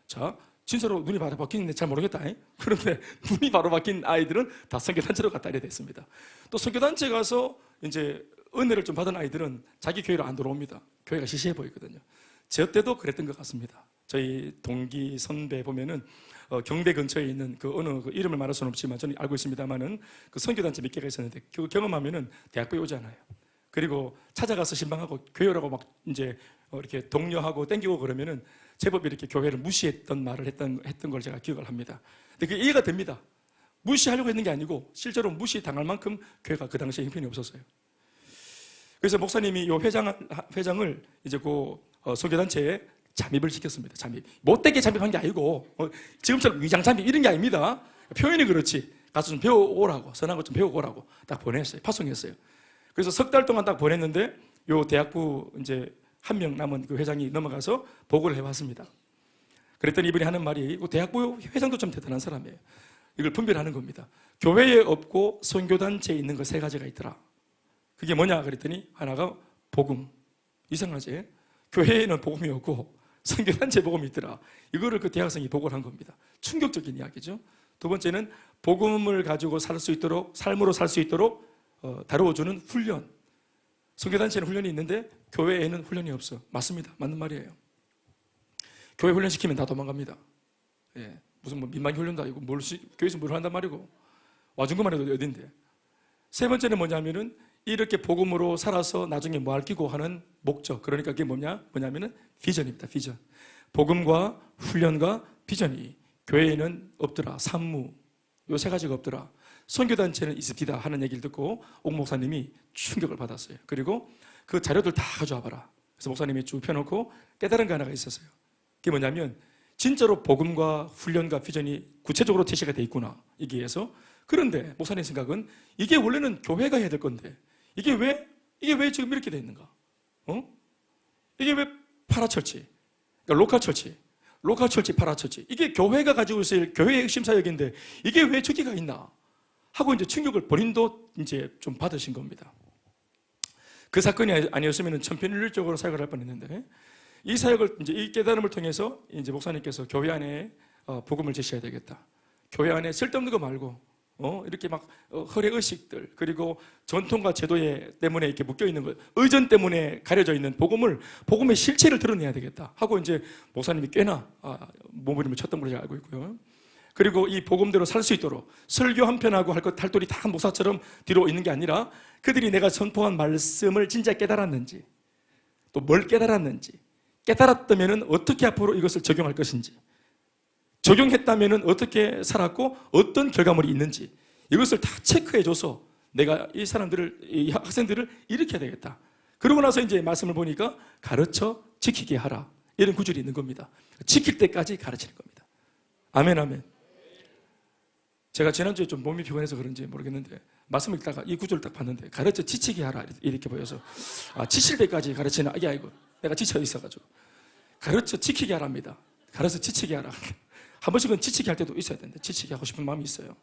자, 진짜로 눈이 바로 박히는데 잘 모르겠다. 그런데 눈이 바로 박힌 아이들은 다 선교단체로 갔다 이래 됐습니다. 또 선교단체 가서 이제 은혜를 좀 받은 아이들은 자기 교회로 안 돌아옵니다. 교회가 시시해 보이거든요. 저 때도 그랬던 것 같습니다. 저희 동기 선배 보면은 경대 근처에 있는 그 어느 그 이름을 말할 수는 없지만 저는 알고 있습니다만은 그 선교단체 몇 개가 있었는데 그 경험하면은 대학교에 오잖아요. 그리고 찾아가서 신방하고 교회라고 막 이제 이렇게 독려하고 땡기고 그러면은 제법 이렇게 교회를 무시했던 말을 했던 걸 제가 기억을 합니다. 근데 그게 이해가 됩니다. 무시하려고 했는 게 아니고 실제로 무시당할 만큼 교회가 그 당시에 형편이 없었어요. 그래서 목사님이 이 회장을 이제 그 선교단체에 잠입을 시켰습니다. 잠입. 못되게 잠입한 게 아니고 지금처럼 위장 잠입 이런 게 아닙니다. 표현이 그렇지. 가서 좀 배워오라고, 선한 것 좀 배워오라고 딱 보냈어요. 파송했어요. 그래서 석 달 동안 딱 보냈는데 요 대학부 이제 한 명 남은 그 회장이 넘어가서 보고를 해왔습니다. 그랬더니 이분이 하는 말이 대학부 회장도 좀 대단한 사람이에요. 이걸 분별하는 겁니다. 교회에 없고 선교단체에 있는 거 세 가지가 있더라. 그게 뭐냐 그랬더니 하나가 복음. 이상하지? 교회에는 복음이 없고 선교단체 복음이 있더라. 이거를 그 대학생이 보고를 한 겁니다. 충격적인 이야기죠. 두 번째는 복음을 가지고 살 수 있도록, 삶으로 살 수 있도록 다루어주는 훈련. 선교단체는 훈련이 있는데 교회에는 훈련이 없어. 맞습니다. 맞는 말이에요. 교회 훈련시키면 다 도망갑니다. 예. 무슨 뭐 민망 훈련도 아니고 교회에서 뭘 한단 말이고 와준 것만 해도 어딘데. 세 번째는 뭐냐면은 이렇게 복음으로 살아서 나중에 뭐 할 끼고 하는 목적. 그러니까 그게 뭐냐면은 비전입니다. 비전. 복음과 훈련과 비전이 교회에는 없더라. 산무. 요 세 가지가 없더라. 선교단체는 있습니다 하는 얘기를 듣고 옥 목사님이 충격을 받았어요. 그리고 그 자료들 다 가져와 봐라. 그래서 목사님이 쭉 펴놓고 깨달은 게 하나가 있었어요. 그게 뭐냐면 진짜로 복음과 훈련과 비전이 구체적으로 제시가 돼 있구나. 여기에서. 그런데 목사님 생각은 이게 원래는 교회가 해야 될 건데 이게 왜 지금 이렇게 돼 있는가? 이게 왜 파라처치? 그러니까 로컬처치, 파라처치. 이게 교회가 가지고 있을 교회의 핵심 사역인데 이게 왜 저기가 있나? 하고 이제 충격을 본인도 이제 좀 받으신 겁니다. 그 사건이 아니었으면 천편일률적으로 사역을 할 뻔했는데 이 사역을 이제 이 깨달음을 통해서 이제 목사님께서 교회 안에 복음을 제시해야 되겠다. 교회 안에 쓸데없는 거 말고 이렇게 막 허례의식들 그리고 전통과 제도에 때문에 이렇게 묶여 있는 것, 의전 때문에 가려져 있는 복음의 실체를 드러내야 되겠다 하고 이제 목사님이 꽤나 몸부림을 쳤던 걸로 제가 알고 있고요. 그리고 이 복음대로 살 수 있도록 설교 한 편하고 할 탈돌이 다 목사처럼 뒤로 있는 게 아니라 그들이 내가 선포한 말씀을 진짜 깨달았는지 또 뭘 깨달았는지 깨달았다면 어떻게 앞으로 이것을 적용할 것인지 적용했다면 어떻게 살았고 어떤 결과물이 있는지 이것을 다 체크해줘서 내가 이 학생들을 일으켜야 되겠다. 그러고 나서 이제 말씀을 보니까 가르쳐 지키게 하라. 이런 구절이 있는 겁니다. 지킬 때까지 가르치는 겁니다. 아멘, 아멘. 제가 지난주에 좀 몸이 피곤해서 그런지 모르겠는데 말씀 읽다가 이 구절을 딱 봤는데 가르쳐 지치게 하라 이렇게 보여서 지칠 때까지 가르치나 이게 아니고 내가 지쳐 있어가지고 가르쳐 지키게 하랍니다. 가르쳐 지치게 하라. 한 번씩은 지치게 할 때도 있어야 되는데 지치게 하고 싶은 마음이 있어요.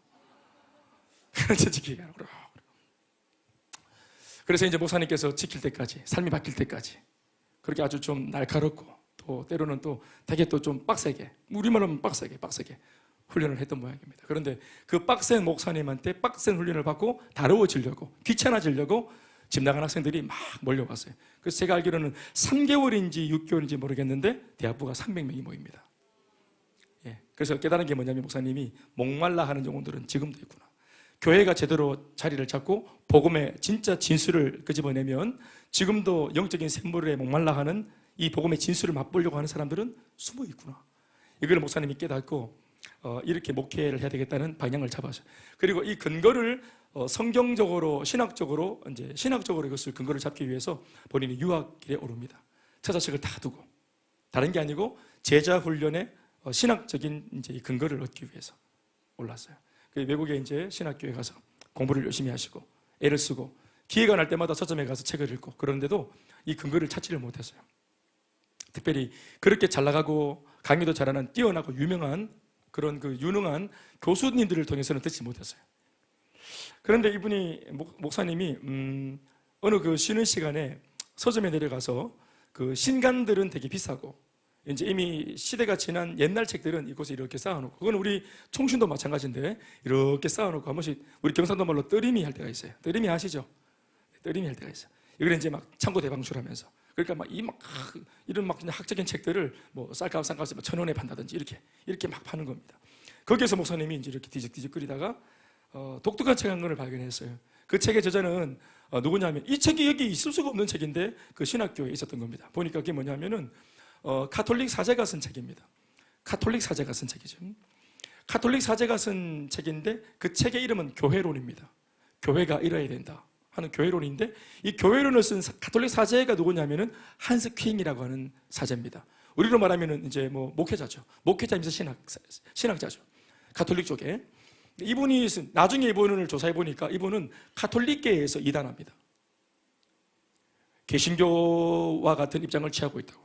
가르쳐 지키게 하라. 그래서 이제 목사님께서 지킬 때까지 삶이 바뀔 때까지 그렇게 아주 좀 날카롭고 또 때로는 또 되게 또 좀 빡세게 우리말로 하면 빡세게 훈련을 했던 모양입니다. 그런데 그 빡센 목사님한테 빡센 훈련을 받고 다루어지려고 귀찮아지려고 집 나간 학생들이 막 몰려왔어요. 그래서 제가 알기로는 3개월인지 6개월인지 모르겠는데 대학부가 300명이 모입니다. 예, 그래서 깨달은 게 뭐냐면 목사님이 목말라 하는 영혼들은 지금도 있구나. 교회가 제대로 자리를 잡고 복음의 진짜 진수를 끄집어내면 지금도 영적인 샘물에 목말라 하는 이 복음의 진수를 맛보려고 하는 사람들은 숨어 있구나. 이걸 목사님이 깨닫고 이렇게 목회를 해야 되겠다는 방향을 잡았어요. 그리고 이 근거를 성경적으로 신학적으로 이것을 근거를 잡기 위해서 본인이 유학길에 오릅니다. 처자식을 다 두고 다른 게 아니고 제자 훈련의 신학적인 이제 근거를 얻기 위해서 올랐어요. 외국에 이제 신학교에 가서 공부를 열심히 하시고 애를 쓰고 기회가 날 때마다 서점에 가서 책을 읽고 그런데도 이 근거를 찾지를 못했어요. 특별히 그렇게 잘 나가고 강의도 잘하는 뛰어나고 유명한 그런 그 유능한 교수님들을 통해서는 듣지 못했어요. 그런데 이분이 목사님이 어느 그 쉬는 시간에 서점에 내려가서 그 신간들은 되게 비싸고 이제 이미 시대가 지난 옛날 책들은 이곳에 이렇게 쌓아놓고 그건 우리 총신도 마찬가지인데 이렇게 쌓아놓고 한 번씩 우리 경상도 말로 떠리미 할 때가 있어요. 떠리미 아시죠? 떠리미 할 때가 있어요. 이걸 이제 막 창고 대방출하면서, 그러니까 이런 학적인 책들을 뭐 쌀값에서 1,000원에 판다든지 이렇게 막 파는 겁니다. 거기에서 목사님이 이제 이렇게 뒤적뒤적거리다가 독특한 책 한 권을 발견했어요. 그 책의 저자는 누구냐면, 이 책이 여기 있을 수가 없는 책인데 그 신학교에 있었던 겁니다. 보니까 그게 뭐냐면은 가톨릭 사제가 쓴 책입니다. 가톨릭 사제가 쓴 책이죠. 가톨릭 사제가 쓴 책인데 그 책의 이름은 교회론입니다. 교회가 이뤄야 된다 하는 교회론인데, 이 교회론을 쓴 가톨릭 사제가 누구냐면은 한스 퀸이라고 하는 사제입니다. 우리로 말하면은 이제 뭐 목회자죠. 목회자이면서 신학자죠. 가톨릭 쪽에. 이분이 나중에 이분을 조사해 보니까 이분은 가톨릭계에서 이단합니다. 개신교와 같은 입장을 취하고 있다고.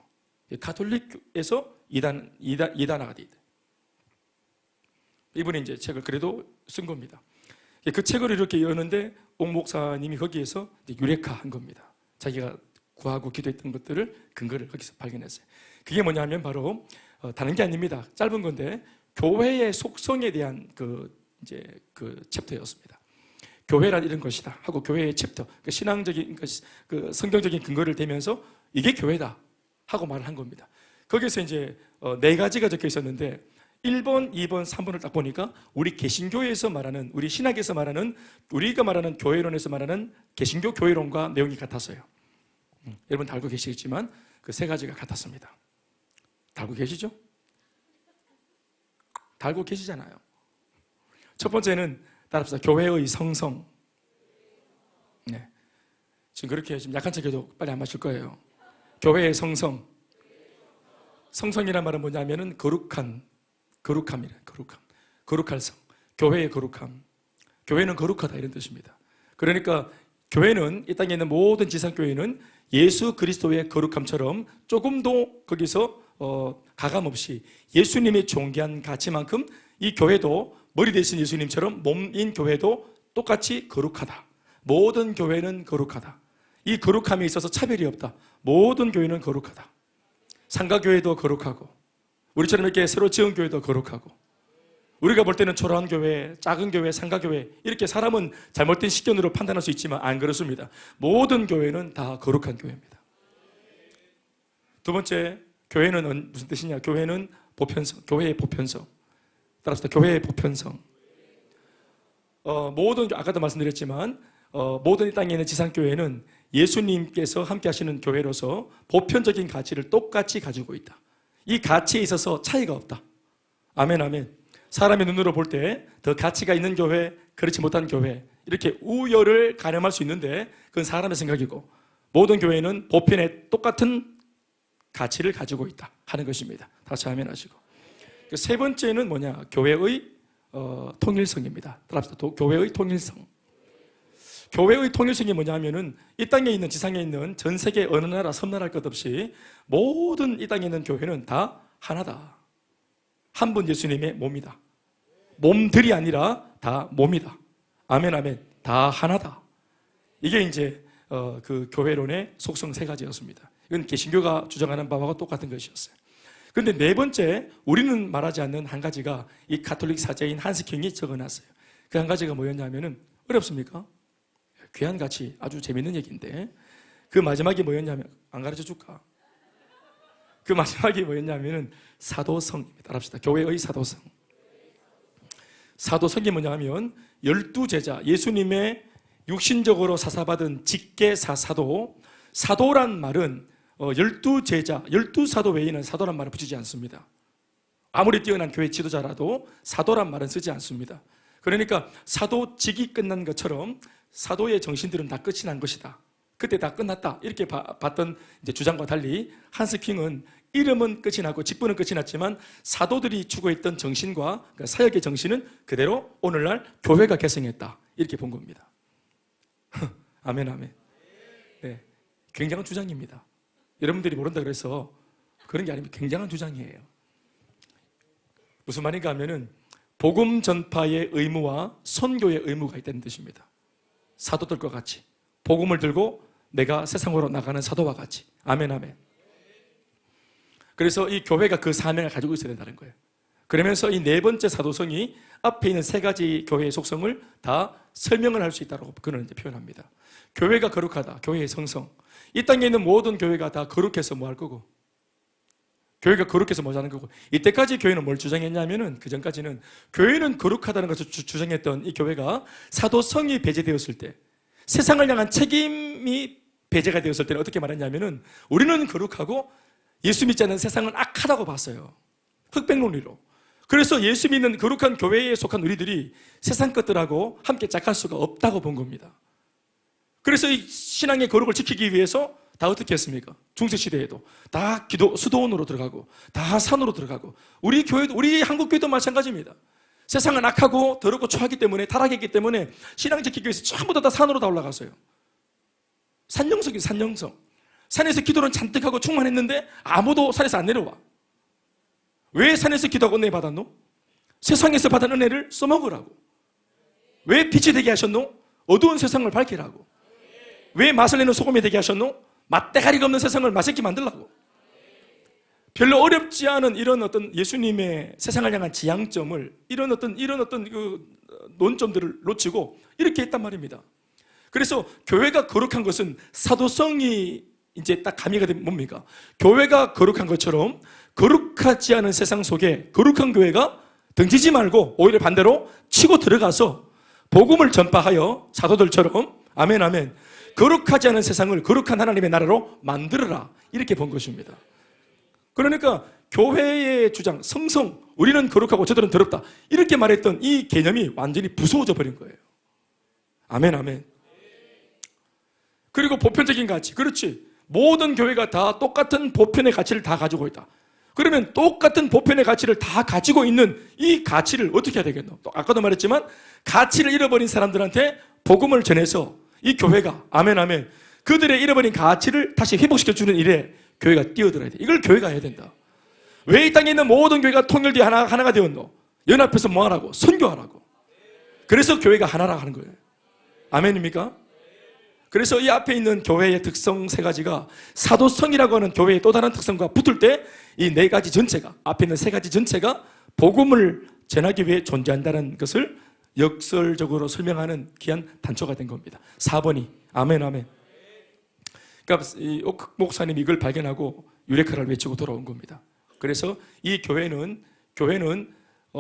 가톨릭에서 이단화가 돼 있다. 이분이 이제 책을 그래도 쓴 겁니다. 그 책을 이렇게 여는데 옥 목사님이 거기에서 유레카한 겁니다. 자기가 구하고 기도했던 것들을 근거를 거기서 발견했어요. 그게 뭐냐면 바로 다른 게 아닙니다. 짧은 건데 교회의 속성에 대한 그 챕터였습니다. 교회란 이런 것이다 하고 교회의 챕터, 그 신앙적인 그 성경적인 근거를 대면서 이게 교회다 하고 말을 한 겁니다. 거기서 이제 4가지가 적혀 있었는데 1번, 2번, 3번을 딱 보니까 우리 개신교에서 말하는, 우리 신학에서 말하는, 우리가 말하는 교회론에서 말하는 개신교 교회론과 내용이 같았어요. 여러분 다 알고 계시겠지만 그 3가지가 같았습니다. 다 알고 계시죠? 다 알고 계시잖아요. 첫 번째는 따라합시다. 교회의 성성. 네. 지금 그렇게 지금 약한 척해도 빨리 안 마실 거예요. 교회의 성성. 성성이란 말은 뭐냐면은 거룩함이래. 거룩할 성. 교회의 거룩함. 교회는 거룩하다 이런 뜻입니다. 그러니까 교회는, 이 땅에 있는 모든 지상교회는 예수 그리스도의 거룩함처럼 조금도 거기서 가감 없이 예수님의 존귀한 가치만큼 이 교회도 머리 대신 예수님처럼 몸인 교회도 똑같이 거룩하다. 모든 교회는 거룩하다. 이 거룩함에 있어서 차별이 없다. 모든 교회는 거룩하다. 상가교회도 거룩하고, 우리처럼 이렇게 새로 지은 교회도 거룩하고, 우리가 볼 때는 초라한 교회, 작은 교회, 상가교회 이렇게 사람은 잘못된 식견으로 판단할 수 있지만 안 그렇습니다. 모든 교회는 다 거룩한 교회입니다. 두 번째, 교회는 무슨 뜻이냐? 교회는 보편성, 교회의 보편성. 따라서 교회의 보편성. 모든, 아까도 말씀드렸지만 모든 이 땅에 있는 지상교회는 예수님께서 함께 하시는 교회로서 보편적인 가치를 똑같이 가지고 있다. 이 가치에 있어서 차이가 없다. 아멘, 아멘. 사람의 눈으로 볼 때 더 가치가 있는 교회, 그렇지 못한 교회, 이렇게 우열을 가늠할 수 있는데 그건 사람의 생각이고, 모든 교회는 보편의 똑같은 가치를 가지고 있다 하는 것입니다. 다시 아멘 하시고. 세 번째는 뭐냐? 교회의 통일성입니다. 따라합시다. 교회의 통일성. 교회의 통일성이 뭐냐면은 이 땅에 있는, 지상에 있는 전 세계 어느 나라, 섬나라할 것 없이 모든 이 땅에 있는 교회는 다 하나다. 한 분 예수님의 몸이다. 몸들이 아니라 다 몸이다. 아멘, 아멘. 다 하나다. 이게 이제 그 교회론의 속성 3가지였습니다. 이건 개신교가 주장하는 바와 똑같은 것이었어요. 그런데 4번째, 우리는 말하지 않는 한 가지가 이 가톨릭 사제인 한스킹이 적어놨어요. 그 한 가지가 뭐였냐면은, 어렵습니까? 귀한 가치, 아주 재밌는 얘기인데, 그 마지막이 뭐였냐면, 안 가르쳐 줄까? 그 마지막이 뭐였냐면은 사도성입니다. 따라합시다. 교회의 사도성. 사도성이 뭐냐면 12제자, 예수님의 육신적으로 사사받은 직계사사도. 사도란 말은 12제자, 12사도 외에는 사도란 말을 붙이지 않습니다. 아무리 뛰어난 교회 지도자라도 사도란 말은 쓰지 않습니다. 그러니까 사도직이 끝난 것처럼 사도의 정신들은 다 끝이 난 것이다. 그때 다 끝났다. 이렇게 봤던 이제 주장과 달리 한스킹은 이름은 끝이 나고 직분은 끝이 났지만 사도들이 추구했던 정신과, 그러니까 사역의 정신은 그대로 오늘날 교회가 계승했다. 이렇게 본 겁니다. 아멘, 아멘. 네, 굉장한 주장입니다. 여러분들이 모른다 그래서 그런 게 아닙니다. 굉장한 주장이에요. 무슨 말인가 하면은 복음 전파의 의무와 선교의 의무가 있다는 뜻입니다. 사도들과 같이 복음을 들고 내가 세상으로 나가는 사도와 같이. 아멘, 아멘. 그래서 이 교회가 그 사명을 가지고 있어야 된다는 거예요. 그러면서 이 4번째 사도성이 앞에 있는 세 가지 교회의 속성을 다 설명을 할 수 있다고 그는 이제 표현합니다. 교회가 거룩하다, 교회의 성성. 이 땅에 있는 모든 교회가 다 거룩해서 뭐 할 거고, 교회가 거룩해서 뭐 하는 거고. 이때까지 교회는 뭘 주장했냐면은, 그 전까지는 교회는 거룩하다는 것을 주장했던 이 교회가 사도성이 배제되었을 때, 세상을 향한 책임이 배제가 되었을 때는 어떻게 말했냐면은, 우리는 거룩하고 예수 믿지 않는 세상은 악하다고 봤어요. 흑백론리로. 그래서 예수 믿는 거룩한 교회에 속한 우리들이 세상 것들하고 함께 짝할 수가 없다고 본 겁니다. 그래서 이 신앙의 거룩을 지키기 위해서 다 어떻게 했습니까? 중세시대에도 다 수도원으로 들어가고 다 산으로 들어가고, 우리 교회도, 우리 한국 교회도 마찬가지입니다. 세상은 악하고 더럽고 추하기 때문에, 타락했기 때문에 신앙 지키기 위해서 전부 다 산으로 다 올라갔어요. 산영성이에요, 산영성. 산에서 기도는 잔뜩 하고 충만했는데 아무도 산에서 안 내려와. 왜 산에서 기도하고 은혜 받았노? 세상에서 받은 은혜를 써먹으라고. 왜 빛이 되게 하셨노? 어두운 세상을 밝히라고. 왜 맛을 내는 소금이 되게 하셨노? 맛대가리가 없는 세상을 맛있게 만들라고. 별로 어렵지 않은 이런 어떤 예수님의 세상을 향한 지향점을, 이런 어떤 그 논점들을 놓치고 이렇게 했단 말입니다. 그래서 교회가 거룩한 것은 사도성이 이제 딱 가미가 되면 뭡니까? 교회가 거룩한 것처럼 거룩하지 않은 세상 속에 거룩한 교회가 등지지 말고 오히려 반대로 치고 들어가서 복음을 전파하여 사도들처럼, 아멘 아멘, 거룩하지 않은 세상을 거룩한 하나님의 나라로 만들어라, 이렇게 본 것입니다. 그러니까 교회의 주장, 성성, 우리는 거룩하고 저들은 더럽다, 이렇게 말했던 이 개념이 완전히 부수어져 버린 거예요. 아멘 아멘. 그리고 보편적인 가치, 그렇지, 모든 교회가 다 똑같은 보편의 가치를 다 가지고 있다. 그러면 똑같은 보편의 가치를 다 가지고 있는 이 가치를 어떻게 해야 되겠노? 아까도 말했지만 가치를 잃어버린 사람들한테 복음을 전해서 이 교회가, 아멘 아멘, 그들의 잃어버린 가치를 다시 회복시켜주는 일에 교회가 뛰어들어야 돼. 이걸 교회가 해야 된다. 왜 이 땅에 있는 모든 교회가 통일되어 하나가 되었노? 연합해서 뭐 하라고? 선교하라고. 그래서 교회가 하나라 하는 거예요. 아멘입니까? 그래서 이 앞에 있는 교회의 특성 세 가지가 사도성이라고 하는 교회의 또 다른 특성과 붙을 때 이 네 가지 전체가, 앞에 있는 세 가지 전체가 복음을 전하기 위해 존재한다는 것을 역설적으로 설명하는 귀한 단초가 된 겁니다. 4번이 아멘 아멘. 그러니까 이 옥 목사님이 이걸 발견하고 유레카를 외치고 돌아온 겁니다. 그래서 이 교회는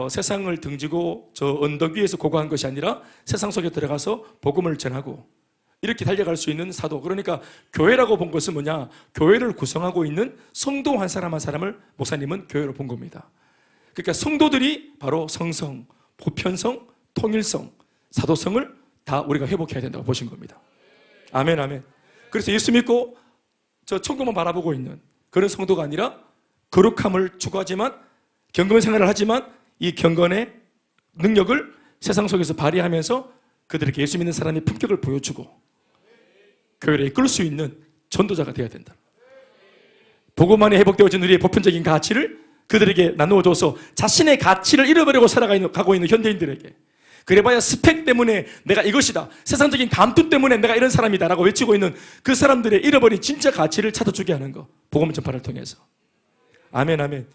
세상을 등지고 저 언덕 위에서 고고한 것이 아니라 세상 속에 들어가서 복음을 전하고 이렇게 달려갈 수 있는 사도. 그러니까 교회라고 본 것은 뭐냐? 교회를 구성하고 있는 성도 한 사람 한 사람을 목사님은 교회로 본 겁니다. 그러니까 성도들이 바로 성성, 보편성, 통일성, 사도성을 다 우리가 회복해야 된다고 보신 겁니다. 아멘 아멘. 그래서 예수 믿고 저 천국만 바라보고 있는 그런 성도가 아니라 거룩함을 추구하지만, 경건 생활을 하지만 이 경건의 능력을 세상 속에서 발휘하면서 그들에게 예수 믿는 사람의 품격을 보여주고 교회를 이끌 수 있는 전도자가 되어야 된다. 복음 안에 회복되어진 우리의 보편적인 가치를 그들에게 나누어줘서 자신의 가치를 잃어버리고 살아가고 있는 현대인들에게, 그래봐야 스펙 때문에 내가 이것이다, 세상적인 감투 때문에 내가 이런 사람이다 라고 외치고 있는 그 사람들의 잃어버린 진짜 가치를 찾아주게 하는 것, 복음 전파를 통해서. 아멘 아멘.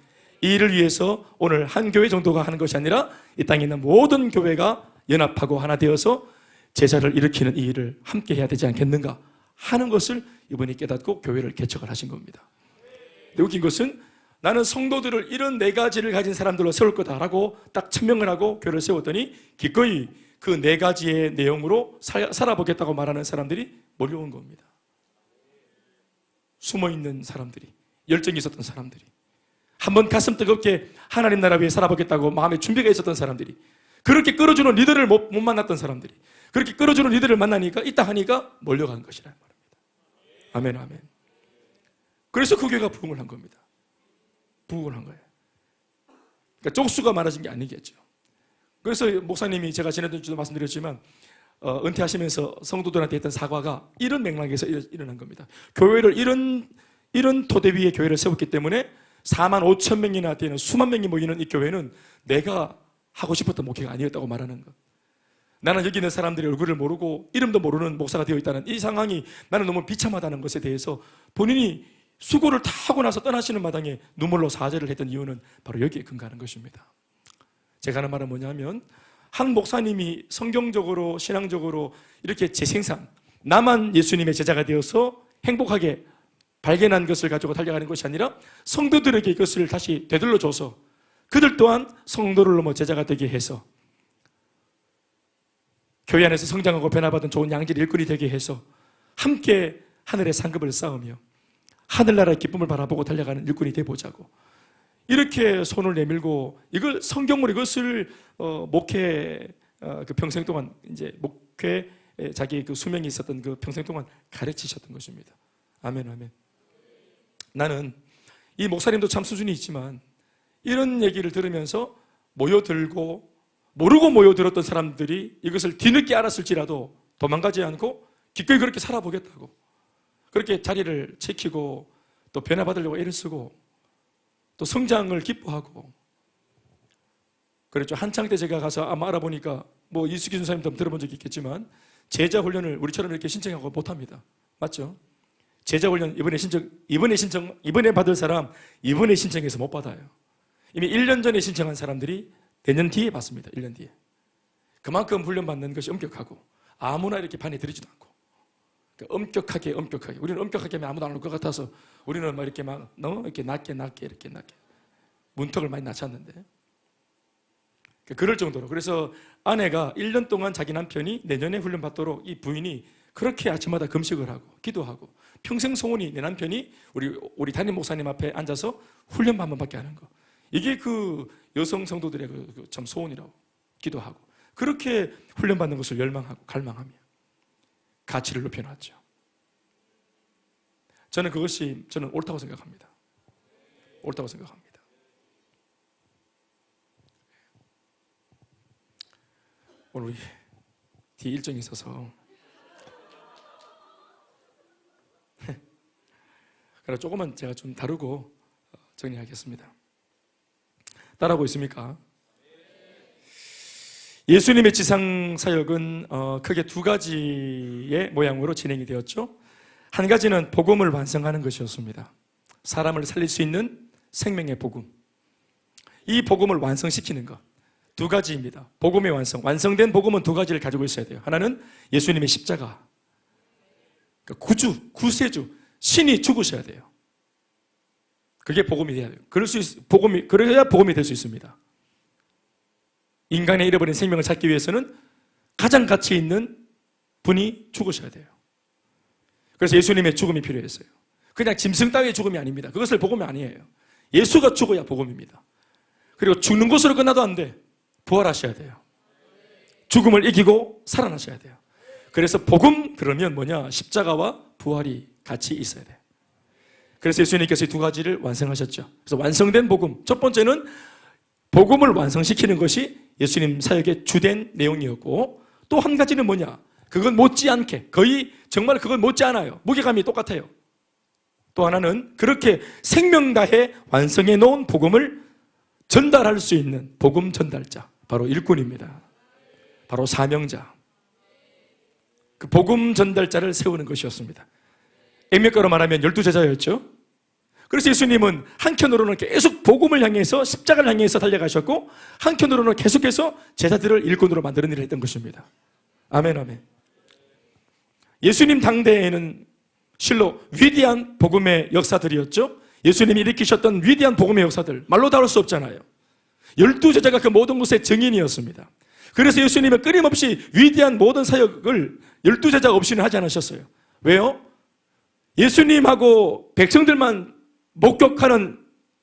이 일을 위해서 오늘 한 교회 정도가 하는 것이 아니라 이 땅에 있는 모든 교회가 연합하고 하나 되어서 제자를 일으키는 이 일을 함께 해야 되지 않겠는가 하는 것을 이분이 깨닫고 교회를 개척을 하신 겁니다. 웃긴 것은 나는 성도들을 이런 네 가지를 가진 사람들로 세울 거다라고 딱 천명을 하고 교회를 세웠더니 기꺼이 그 네 가지의 내용으로 살아보겠다고 말하는 사람들이 몰려온 겁니다. 숨어있는 사람들이, 열정이 있었던 사람들이, 한번 가슴 뜨겁게 하나님 나라 위해 살아보겠다고 마음에 준비가 있었던 사람들이, 그렇게 끌어주는 리더를 못 만났던 사람들이, 그렇게 끌어주는 리더를 만나니까 있다 하니까 몰려간 것이라는 말입니다. 아멘 아멘. 그래서 그 교회가 부흥을 한 겁니다. 부흥을 한 거예요. 그러니까 쪽수가 많아진 게 아니겠죠. 그래서 목사님이 제가 지난주도 말씀드렸지만 은퇴하시면서 성도들한테 했던 사과가 이런 맥락에서 일어난 겁니다. 교회를 이런 토대 위에 교회를 세웠기 때문에 4만 5천 명이나 되는 수만 명이 모이는 이 교회는 내가 하고 싶었던 목회가 아니었다고 말하는 것. 나는 여기 있는 사람들의 얼굴을 모르고 이름도 모르는 목사가 되어 있다는 이 상황이 나는 너무 비참하다는 것에 대해서 본인이 수고를 다 하고 나서 떠나시는 마당에 눈물로 사죄를 했던 이유는 바로 여기에 근거하는 것입니다. 제가 하는 말은 뭐냐면, 한 목사님이 성경적으로 신앙적으로 이렇게 재생산, 나만 예수님의 제자가 되어서 행복하게 발견한 것을 가지고 달려가는 것이 아니라 성도들에게 이것을 다시 되돌려줘서 그들 또한 성도를 넘어 제자가 되게 해서 교회 안에서 성장하고 변화받은 좋은 양질의 일꾼이 되게 해서 함께 하늘의 상급을 쌓으며 하늘나라의 기쁨을 바라보고 달려가는 일꾼이 되어보자고, 이렇게 손을 내밀고 이걸 성경으로 이것을 목회 그 평생 동안 이제 목회 자기 그 수명이 있었던 그 평생 동안 가르치셨던 것입니다. 아멘, 아멘. 나는 이 목사님도 참 수준이 있지만 이런 얘기를 들으면서 모여들고 모르고 모여들었던 사람들이 이것을 뒤늦게 알았을지라도 도망가지 않고 기꺼이 그렇게 살아보겠다고, 그렇게 자리를 지키고 또 변화받으려고 애를 쓰고 또 성장을 기뻐하고 그랬죠. 한창 때 제가 가서 아마 알아보니까 뭐 이수기 선생님도 들어본 적이 있겠지만 제자 훈련을 우리처럼 이렇게 신청하고 못합니다. 맞죠? 제자 훈련 이번에 받을 사람 이번에 신청해서 못 받아요. 이미 1년 전에 신청한 사람들이 내년 뒤에 받습니다. 1년 뒤에. 그만큼 훈련받는 것이 엄격하고 아무나 이렇게 반에 들이지도 않고 엄격하게 우리는 엄격하게 하면 아무도 안 올 것 같아서 우리는 막 이렇게 막 너무 이렇게 낮게 문턱을 많이 낮췄는데 그럴 정도로. 그래서 아내가 1년 동안 자기 남편이 내년에 훈련 받도록 이 부인이 그렇게 아침마다 금식을 하고 기도하고 평생 소원이 내 남편이 우리 담임 목사님 앞에 앉아서 훈련 한번밖에 하는 거, 이게 그 여성 성도들의 참 소원이라고 기도하고 그렇게 훈련받는 것을 열망하고 갈망하며 가치를 높여놨죠. 저는 그것이 옳다고 생각합니다. 옳다고 생각합니다. 오늘 뒤에 일정이 있어서 그래서 조금만 제가 좀 다루고 정리하겠습니다. 따라하고 있습니까? 예수님의 지상 사역은 크게 두 가지의 모양으로 진행이 되었죠. 한 가지는 복음을 완성하는 것이었습니다. 사람을 살릴 수 있는 생명의 복음, 이 복음을 완성시키는 것, 두 가지입니다. 복음의 완성된 복음은 두 가지를 가지고 있어야 돼요. 하나는 예수님의 십자가, 그러니까 구세주, 신이 죽으셔야 돼요. 그게 복음이 돼야 돼요. 그래야 복음이 될 수 있습니다. 인간의 잃어버린 생명을 찾기 위해서는 가장 가치 있는 분이 죽으셔야 돼요. 그래서 예수님의 죽음이 필요했어요. 그냥 짐승 따위의 죽음이 아닙니다. 그것을 복음이 아니에요. 예수가 죽어야 복음입니다. 그리고 죽는 것으로 끝나도 안 돼. 부활하셔야 돼요. 죽음을 이기고 살아나셔야 돼요. 그래서 복음 그러면 뭐냐? 십자가와 부활이 같이 있어야 돼요. 그래서 예수님께서 이 두 가지를 완성하셨죠. 그래서 완성된 복음, 첫 번째는 복음을 완성시키는 것이 예수님 사역의 주된 내용이었고, 또 한 가지는 뭐냐? 그건 못지않게, 거의 정말 그건 못지않아요. 무게감이 똑같아요. 또 하나는 그렇게 생명 다해 완성해 놓은 복음을 전달할 수 있는 복음 전달자, 바로 일꾼입니다. 바로 사명자. 그 복음 전달자를 세우는 것이었습니다. 액면가로 말하면 12제자였죠. 그래서 예수님은 한켠으로는 계속 복음을 향해서 십자가를 향해서 달려가셨고, 한켠으로는 계속해서 제자들을 일꾼으로 만드는 일을 했던 것입니다. 아멘, 아멘. 예수님 당대에는 실로 위대한 복음의 역사들이었죠. 예수님이 일으키셨던 위대한 복음의 역사들, 말로 다룰 수 없잖아요. 12제자가 그 모든 것의 증인이었습니다. 그래서 예수님은 끊임없이 위대한 모든 사역을 12제자 없이는 하지 않으셨어요. 왜요? 예수님하고 백성들만 목격하는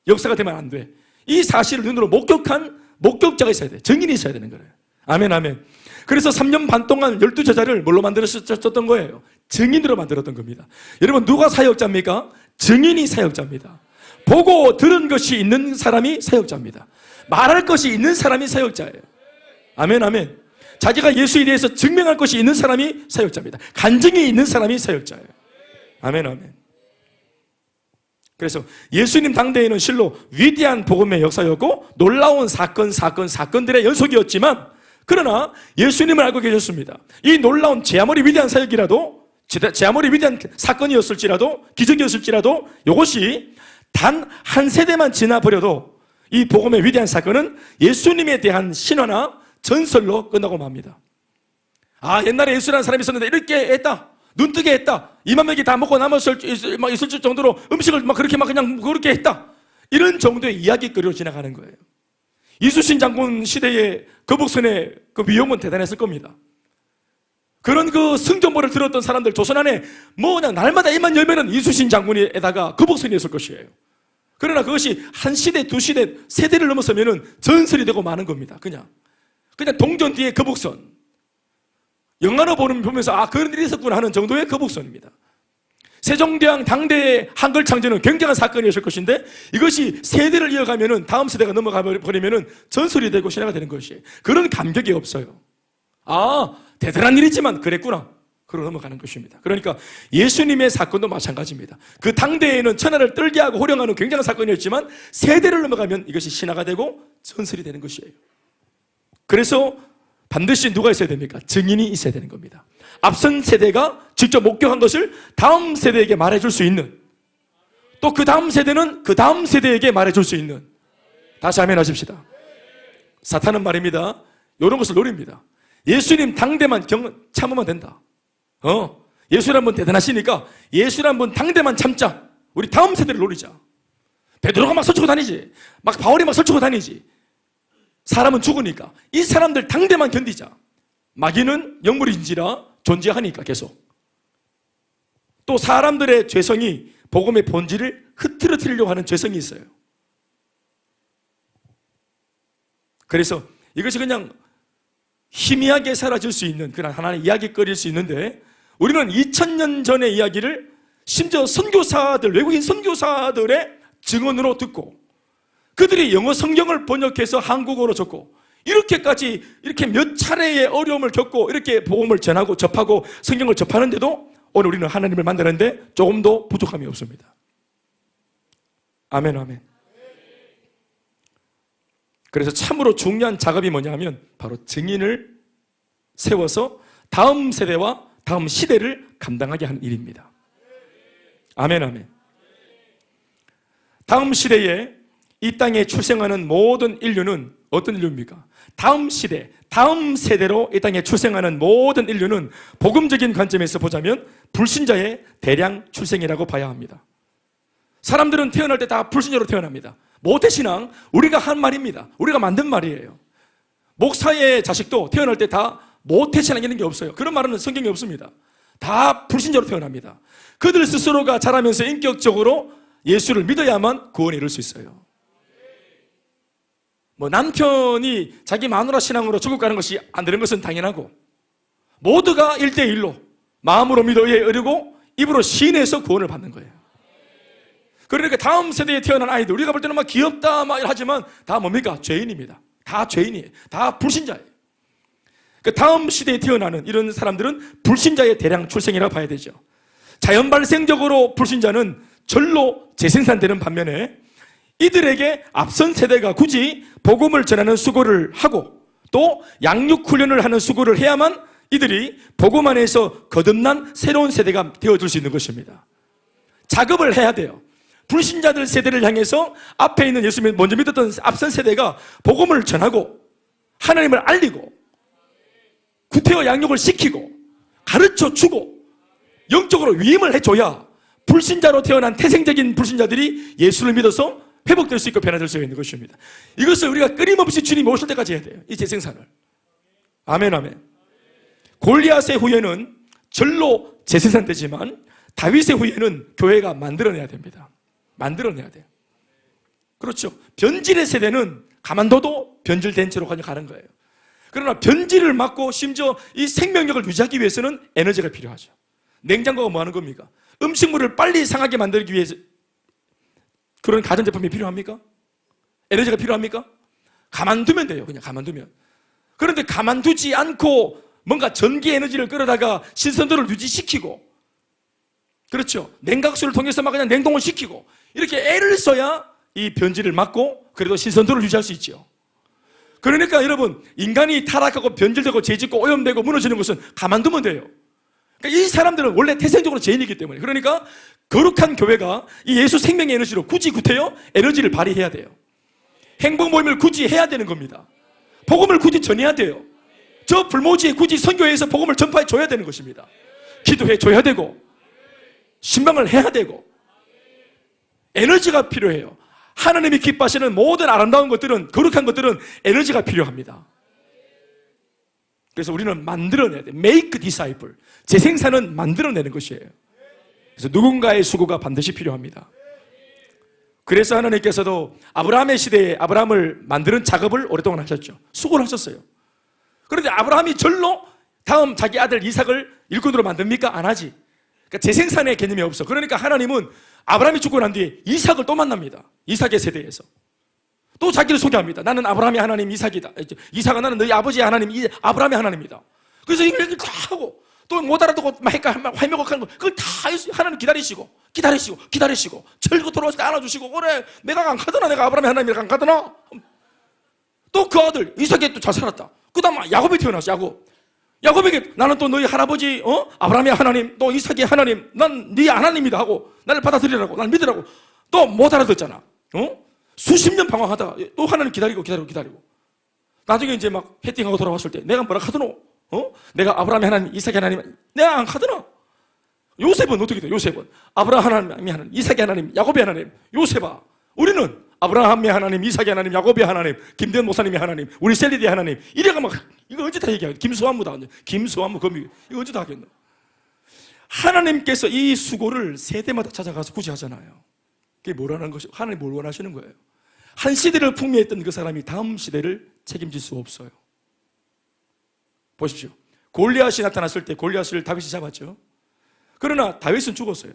역사가 되면 안 돼. 이 사실을 눈으로 목격한 목격자가 있어야 돼. 증인이 있어야 되는 거예요. 아멘, 아멘. 그래서 3년 반 동안 12제자를 뭘로 만들었던 거예요? 증인으로 만들었던 겁니다. 여러분, 누가 사역자입니까? 증인이 사역자입니다. 보고 들은 것이 있는 사람이 사역자입니다. 말할 것이 있는 사람이 사역자예요. 아멘, 아멘. 자기가 예수에 대해서 증명할 것이 있는 사람이 사역자입니다. 간증이 있는 사람이 사역자예요. 아멘, 아멘. 그래서 예수님 당대에는 실로 위대한 복음의 역사였고 놀라운 사건들의 연속이었지만, 그러나 예수님을 알고 계셨습니다. 이 놀라운 제 아무리 위대한 사역이라도, 제 아무리 위대한 사건이었을지라도, 기적이었을지라도 이것이 단 한 세대만 지나버려도 이 복음의 위대한 사건은 예수님에 대한 신화나 전설로 끝나고 맙니다. 아, 옛날에 예수라는 사람이 있었는데 이렇게 했다, 눈뜨게 했다, 2만 명이 다 먹고 남았을 정도로 음식을 막 그렇게 막 그냥 그렇게 했다, 이런 정도의 이야기거리로 지나가는 거예요. 이순신 장군 시대의 거북선의 그 위험은 대단했을 겁니다. 그런 그 승전보를 들었던 사람들 조선 안에 뭐 그냥 날마다 입만 열면은 이순신 장군에다가 거북선이었을 것이에요. 그러나 그것이 한 시대, 두 시대, 세대를 넘어서면은 전설이 되고 마는 겁니다. 그냥 동전 뒤에 거북선. 영화로 보면서 아, 그런 일이 있었구나 하는 정도의 거북선입니다. 세종대왕 당대의 한글 창제는 굉장한 사건이었을 것인데 이것이 세대를 이어가면은 다음 세대가 넘어가 버리면은 전설이 되고 신화가 되는 것이에요. 그런 감격이 없어요. 아, 대단한 일이지만 그랬구나, 그러고 넘어가는 것입니다. 그러니까 예수님의 사건도 마찬가지입니다. 그 당대에는 천하를 떨게 하고 호령하는 굉장한 사건이었지만 세대를 넘어가면 이것이 신화가 되고 전설이 되는 것이에요. 그래서 반드시 누가 있어야 됩니까? 증인이 있어야 되는 겁니다. 앞선 세대가 직접 목격한 것을 다음 세대에게 말해줄 수 있는, 또 그 다음 세대는 그 다음 세대에게 말해줄 수 있는. 다시 아멘 하십시다. 사탄은 말입니다, 이런 것을 노립니다. 예수님 당대만 참으면 된다. 예수란 분 대단하시니까 예수란 분 당대만 참자, 우리 다음 세대를 노리자. 베드로가 막 설치고 다니지, 막 바울이 막 설치고 다니지. 사람은 죽으니까 이 사람들 당대만 견디자. 마귀는 영물인지라 존재하니까 계속. 또 사람들의 죄성이 복음의 본질을 흐트러뜨리려고 하는 죄성이 있어요. 그래서 이것이 그냥 희미하게 사라질 수 있는 그런 하나의 이야기거리일 수 있는데, 우리는 2000년 전의 이야기를 심지어 선교사들, 외국인 선교사들의 증언으로 듣고 그들이 영어 성경을 번역해서 한국어로 적고 이렇게까지 이렇게 몇 차례의 어려움을 겪고 이렇게 복음을 전하고 접하고 성경을 접하는데도 오늘 우리는 하나님을 만나는데 조금도 부족함이 없습니다. 아멘, 아멘. 그래서 참으로 중요한 작업이 뭐냐 하면 바로 증인을 세워서 다음 세대와 다음 시대를 감당하게 하는 일입니다. 아멘, 아멘. 다음 시대에 이 땅에 출생하는 모든 인류는 어떤 인류입니까? 다음 시대, 다음 세대로 이 땅에 출생하는 모든 인류는 복음적인 관점에서 보자면 불신자의 대량 출생이라고 봐야 합니다. 사람들은 태어날 때 다 불신자로 태어납니다. 모태신앙, 우리가 한 말입니다. 우리가 만든 말이에요. 목사의 자식도 태어날 때 다 모태신앙이라는 게 없어요. 그런 말은 성경에 없습니다. 다 불신자로 태어납니다. 그들 스스로가 자라면서 인격적으로 예수를 믿어야만 구원에 이룰 수 있어요. 뭐 남편이 자기 마누라 신앙으로 천국 가는 것이 안 되는 것은 당연하고, 모두가 1대1로 마음으로 믿어 이르고 입으로 시인해서 구원을 받는 거예요. 그러니까 다음 세대에 태어난 아이들, 우리가 볼 때는 막 귀엽다 막 하지만 다 뭡니까? 죄인입니다. 다 죄인이에요. 다 불신자예요. 그 다음 시대에 태어나는 이런 사람들은 불신자의 대량 출생이라고 봐야 되죠. 자연 발생적으로 불신자는 절로 재생산되는 반면에 이들에게 앞선 세대가 굳이 복음을 전하는 수고를 하고 또 양육 훈련을 하는 수고를 해야만 이들이 복음 안에서 거듭난 새로운 세대가 되어줄 수 있는 것입니다. 작업을 해야 돼요. 불신자들 세대를 향해서 앞에 있는 예수님을 먼저 믿었던 앞선 세대가 복음을 전하고 하나님을 알리고 구태여 양육을 시키고 가르쳐 주고 영적으로 위임을 해줘야 불신자로 태어난 태생적인 불신자들이 예수를 믿어서 회복될 수 있고 변화될 수 있는 것입니다. 이것을 우리가 끊임없이 주님이 오실 때까지 해야 돼요. 이 재생산을. 아멘, 아멘. 골리앗의 후예는 절로 재생산되지만 다윗의 후예는 교회가 만들어내야 됩니다. 만들어내야 돼요. 그렇죠. 변질의 세대는 가만둬도 변질된 채로 가는 거예요. 그러나 변질을 막고 심지어 이 생명력을 유지하기 위해서는 에너지가 필요하죠. 냉장고가 뭐 하는 겁니까? 음식물을 빨리 상하게 만들기 위해서 그런 가전제품이 필요합니까? 에너지가 필요합니까? 가만두면 돼요. 그냥 가만두면. 그런데 가만두지 않고 뭔가 전기 에너지를 끌어다가 신선도를 유지시키고, 그렇죠, 냉각수를 통해서 막 그냥 냉동을 시키고 이렇게 애를 써야 이 변질을 막고 그래도 신선도를 유지할 수 있죠. 그러니까 여러분, 인간이 타락하고 변질되고 죄짓고 오염되고 무너지는 것은 가만두면 돼요. 그러니까 이 사람들은 원래 태생적으로 죄인이기 때문에, 그러니까 거룩한 교회가 이 예수 생명의 에너지로 굳이 구태여 에너지를 발휘해야 돼요. 행복 모임을 굳이 해야 되는 겁니다. 복음을 굳이 전해야 돼요. 저 불모지에 굳이 선교회에서 복음을 전파해 줘야 되는 것입니다. 기도해 줘야 되고 신방을 해야 되고 에너지가 필요해요. 하나님이 기뻐하시는 모든 아름다운 것들은, 거룩한 것들은 에너지가 필요합니다. 그래서 우리는 만들어내야 돼요. Make disciple. 재생산은 만들어내는 것이에요. 그래서 누군가의 수고가 반드시 필요합니다. 그래서 하나님께서도 아브라함의 시대에 아브라함을 만드는 작업을 오랫동안 하셨죠. 수고를 하셨어요. 그런데 아브라함이 절로 다음 자기 아들 이삭을 일꾼으로 만듭니까? 안 하지. 그러니까 재생산의 개념이 없어. 그러니까 하나님은 아브라함이 죽고 난 뒤에 이삭을 또 만납니다. 이삭의 세대에서 또 자기를 소개합니다. 나는 아브라함의 하나님 이삭이다. 이삭은 나는 너희 아버지의 하나님 아브라함의 하나님이다. 그래서 이걸 다 하고 또 못 알아듣고 화명곡하는 거 그걸 다 하나님 기다리시고 철거 돌아와서 안아주시고 그래 내가 안 가더나 내가 아브라함의 하나님이라 안 가더나. 또 그 아들 이삭이 또 잘 살았다. 그 다음 야곱이 태어났어. 야곱에게 나는 또 너희 할아버지 아브라함의 하나님 또 이삭의 하나님 난 네 하나님이다 하고 나를 받아들이라고 날 믿으라고 또 못 알아듣잖아. 수십 년 방황하다가 또 하나님 기다리고 나중에 이제 막 해팅하고 돌아왔을 때 내가 뭐라 하더노? 내가 아브라함의 하나님 이삭의 하나님 내가 안 하더나. 요셉은 어떻게 돼? 요셉은 아브라함 하나님의 하나님 이삭의 하나님 야곱의 하나님 요셉아. 우리는 아브라함의 하나님 이삭의 하나님 야곱의 하나님 김대현 목사님의 하나님 우리 셀리디의 하나님 이래가 막 이거 언제 다 얘기하겠노? 김수환무 거미 이거 언제 다 하겠노? 하나님께서 이 수고를 세대마다 찾아가서 굳이 하잖아요. 그게 뭐라는 것이 하나님 뭘 원하시는 거예요? 한 시대를 풍미했던 그 사람이 다음 시대를 책임질 수 없어요. 보십시오. 골리앗이 나타났을 때 골리앗을 다윗이 잡았죠. 그러나 다윗은 죽었어요.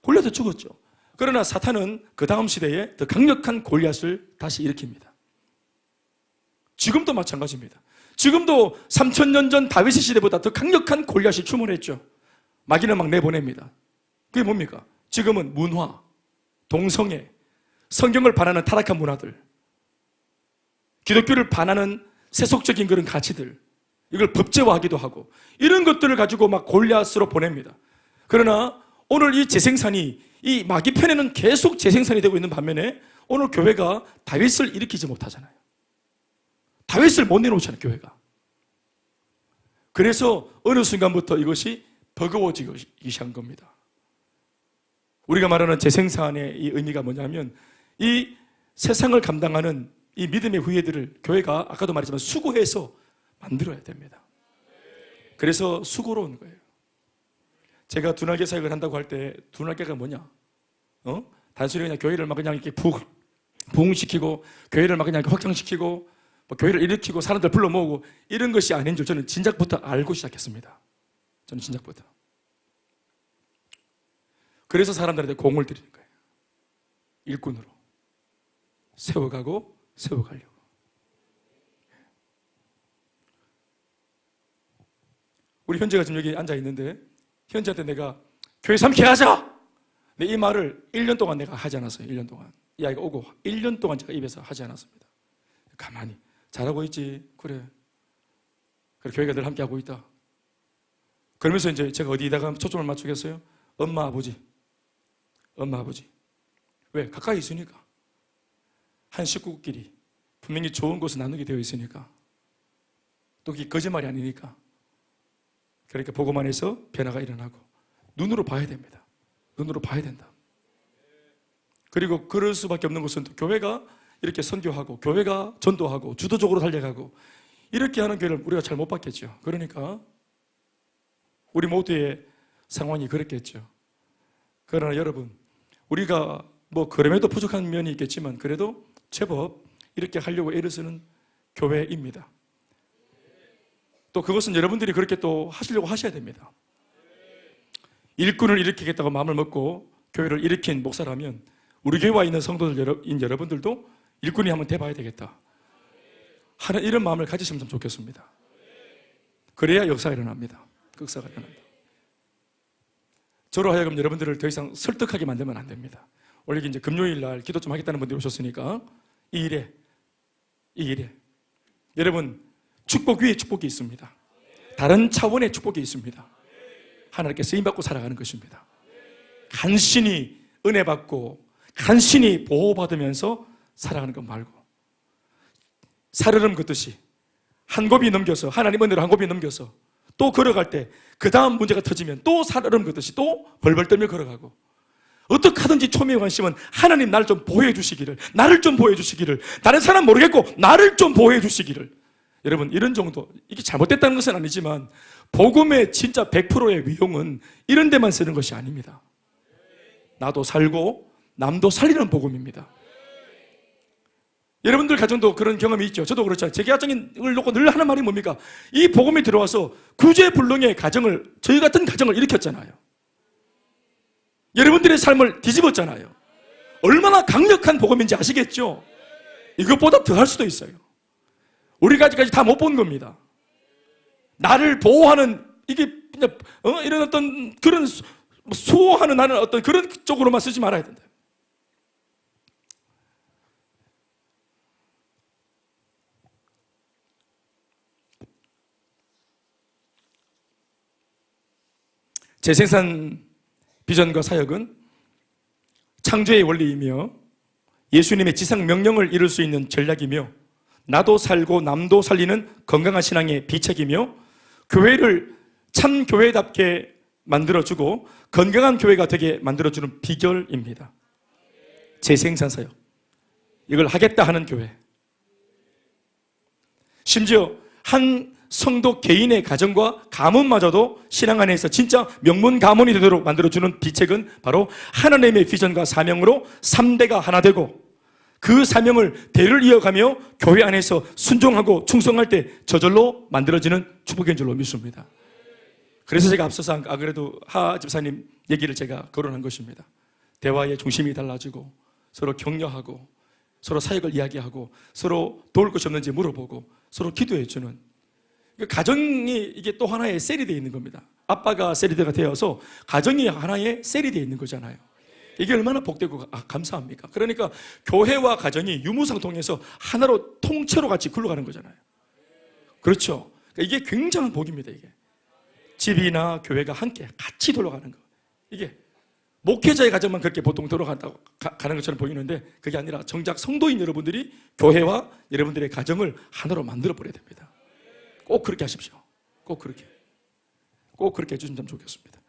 골리앗도 죽었죠. 그러나 사탄은 그 다음 시대에 더 강력한 골리앗을 다시 일으킵니다. 지금도 마찬가지입니다. 지금도 3000년 전 다윗의 시대보다 더 강력한 골리앗이 출몰했죠. 마귀는 막 내보냅니다. 그게 뭡니까? 지금은 문화, 동성애, 성경을 반하는 타락한 문화들, 기독교를 반하는 세속적인 그런 가치들, 이걸 법제화하기도 하고 이런 것들을 가지고 막 골리앗으로 보냅니다. 그러나 오늘 이 재생산이 이 마귀 편에는 계속 재생산이 되고 있는 반면에 오늘 교회가 다윗을 일으키지 못하잖아요. 다윗을 못 내놓잖아요, 교회가. 그래서 어느 순간부터 이것이 버거워지기 시작한 겁니다. 우리가 말하는 재생산의 이 의미가 뭐냐면 이 세상을 감당하는 이 믿음의 후예들을 교회가 아까도 말했지만 수고해서 만들어야 됩니다. 그래서 수고로운 거예요. 제가 두날개 사역을 한다고 할 때 두날개가 뭐냐? 단순히 그냥 교회를 막 그냥 이렇게 부흥시키고 교회를 막 그냥 확장시키고 뭐 교회를 일으키고 사람들 불러 모으고 이런 것이 아닌 줄 저는 진작부터 알고 시작했습니다. 저는 진작부터. 그래서 사람들한테 공을 들이는 거예요. 일꾼으로 세워가고 세워가려고. 우리 현재가 지금 여기 앉아 있는데 현재한테 내가 교회 삼게 하자! 근데 이 말을 1년 동안 내가 하지 않았어요. 1년 동안. 이 아이가 오고 1년 동안 제가 입에서 하지 않았습니다. 가만히 잘하고 있지. 그래 교회가 늘 함께 하고 있다. 그러면서 이제 제가 어디다가 초점을 맞추겠어요? 엄마 아버지. 왜? 가까이 있으니까. 한 식구끼리 분명히 좋은 것을 나누게 되어 있으니까. 또 그게 거짓말이 아니니까. 그러니까 보고만 해서 변화가 일어나고 눈으로 봐야 됩니다. 눈으로 봐야 된다. 그리고 그럴 수밖에 없는 것은 또 교회가 이렇게 선교하고 교회가 전도하고 주도적으로 달려가고 이렇게 하는 교회를 우리가 잘 못 봤겠죠. 그러니까 우리 모두의 상황이 그랬겠죠. 그러나 여러분 우리가 뭐 그럼에도 부족한 면이 있겠지만 그래도 제법 이렇게 하려고 애를 쓰는 교회입니다. 또 그것은 여러분들이 그렇게 또 하시려고 하셔야 됩니다. 일꾼을 일으키겠다고 마음을 먹고 교회를 일으킨 목사라면 우리 교회와 있는 성도들인 여러분들도 일꾼이 한번 돼봐야 되겠다 하는 이런 마음을 가지시면 참 좋겠습니다. 그래야 역사가 일어납니다. 역사가 일어납니다. 저로 하여금 여러분들을 더 이상 설득하게 만들면 안 됩니다. 원래 이제 금요일 날 기도 좀 하겠다는 분들이 오셨으니까 이 일에 여러분 축복 위에 축복이 있습니다. 다른 차원의 축복이 있습니다. 하나님께 쓰임받고 살아가는 것입니다. 간신히 은혜 받고 간신히 보호받으면서 살아가는 것 말고 살얼음 긋듯이 한 곱이 넘겨서, 하나님 은혜로 한 곱이 넘겨서 또 걸어갈 때 그 다음 문제가 터지면 또 살얼음 긋듯이 또 벌벌 떨며 걸어가고, 어떻게 하든지 초미의 관심은 하나님 나를 좀 보호해 주시기를, 나를 좀 보호해 주시기를, 다른 사람 모르겠고 나를 좀 보호해 주시기를. 여러분, 이런 정도, 이게 잘못됐다는 것은 아니지만 복음의 진짜 100%의 위용은 이런 데만 쓰는 것이 아닙니다. 나도 살고 남도 살리는 복음입니다. 여러분들 가정도 그런 경험이 있죠. 저도 그렇죠. 제 가정을 놓고 늘 하는 말이 뭡니까? 이 복음이 들어와서 구제불능의 가정을, 저희 같은 가정을 일으켰잖아요. 여러분들의 삶을 뒤집었잖아요. 얼마나 강력한 복음인지 아시겠죠? 이것보다 더 할 수도 있어요. 우리가 아직까지 다 못 본 겁니다. 나를 보호하는, 이게 그냥 이런 어떤 그런 수호하는, 나는 어떤 그런 쪽으로만 쓰지 말아야 된다. 재생산 비전과 사역은 창조의 원리이며 예수님의 지상 명령을 이룰 수 있는 전략이며 나도 살고 남도 살리는 건강한 신앙의 비책이며 교회를 참 교회답게 만들어주고 건강한 교회가 되게 만들어주는 비결입니다. 재생산 사역, 이걸 하겠다 하는 교회, 심지어 한 성도 개인의 가정과 가문마저도 신앙 안에서 진짜 명문 가문이 되도록 만들어주는 비책은 바로 하나님의 비전과 사명으로 3대가 하나 되고 그 사명을 대를 이어가며 교회 안에서 순종하고 충성할 때 저절로 만들어지는 축복인 줄로 믿습니다. 그래서 제가 앞서서 안 그래도 하 집사님 얘기를 제가 거론한 것입니다. 대화의 중심이 달라지고 서로 격려하고 서로 사역을 이야기하고 서로 도울 것이 없는지 물어보고 서로 기도해주는, 가정이 이게 또 하나의 셀이 되어 있는 겁니다. 아빠가 셀이가 되어서 가정이 하나의 셀이 되어 있는 거잖아요. 이게 얼마나 복되고 감사합니까? 그러니까 교회와 가정이 유무상통해서 하나로 통째로 같이 굴러가는 거잖아요. 그렇죠? 그러니까 이게 굉장한 복입니다. 이게 집이나 교회가 함께 같이 돌아가는 거, 이게 목회자의 가정만 그렇게 보통 돌아가는 것처럼 보이는데 그게 아니라 정작 성도인 여러분들이 교회와 여러분들의 가정을 하나로 만들어 버려야 됩니다. 꼭 그렇게 하십시오. 꼭 그렇게 해주시면 좋겠습니다.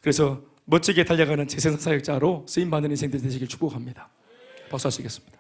그래서 멋지게 달려가는 재생산 사역자로 쓰임받는 인생들 되시길 축복합니다. 박수 하시겠습니다.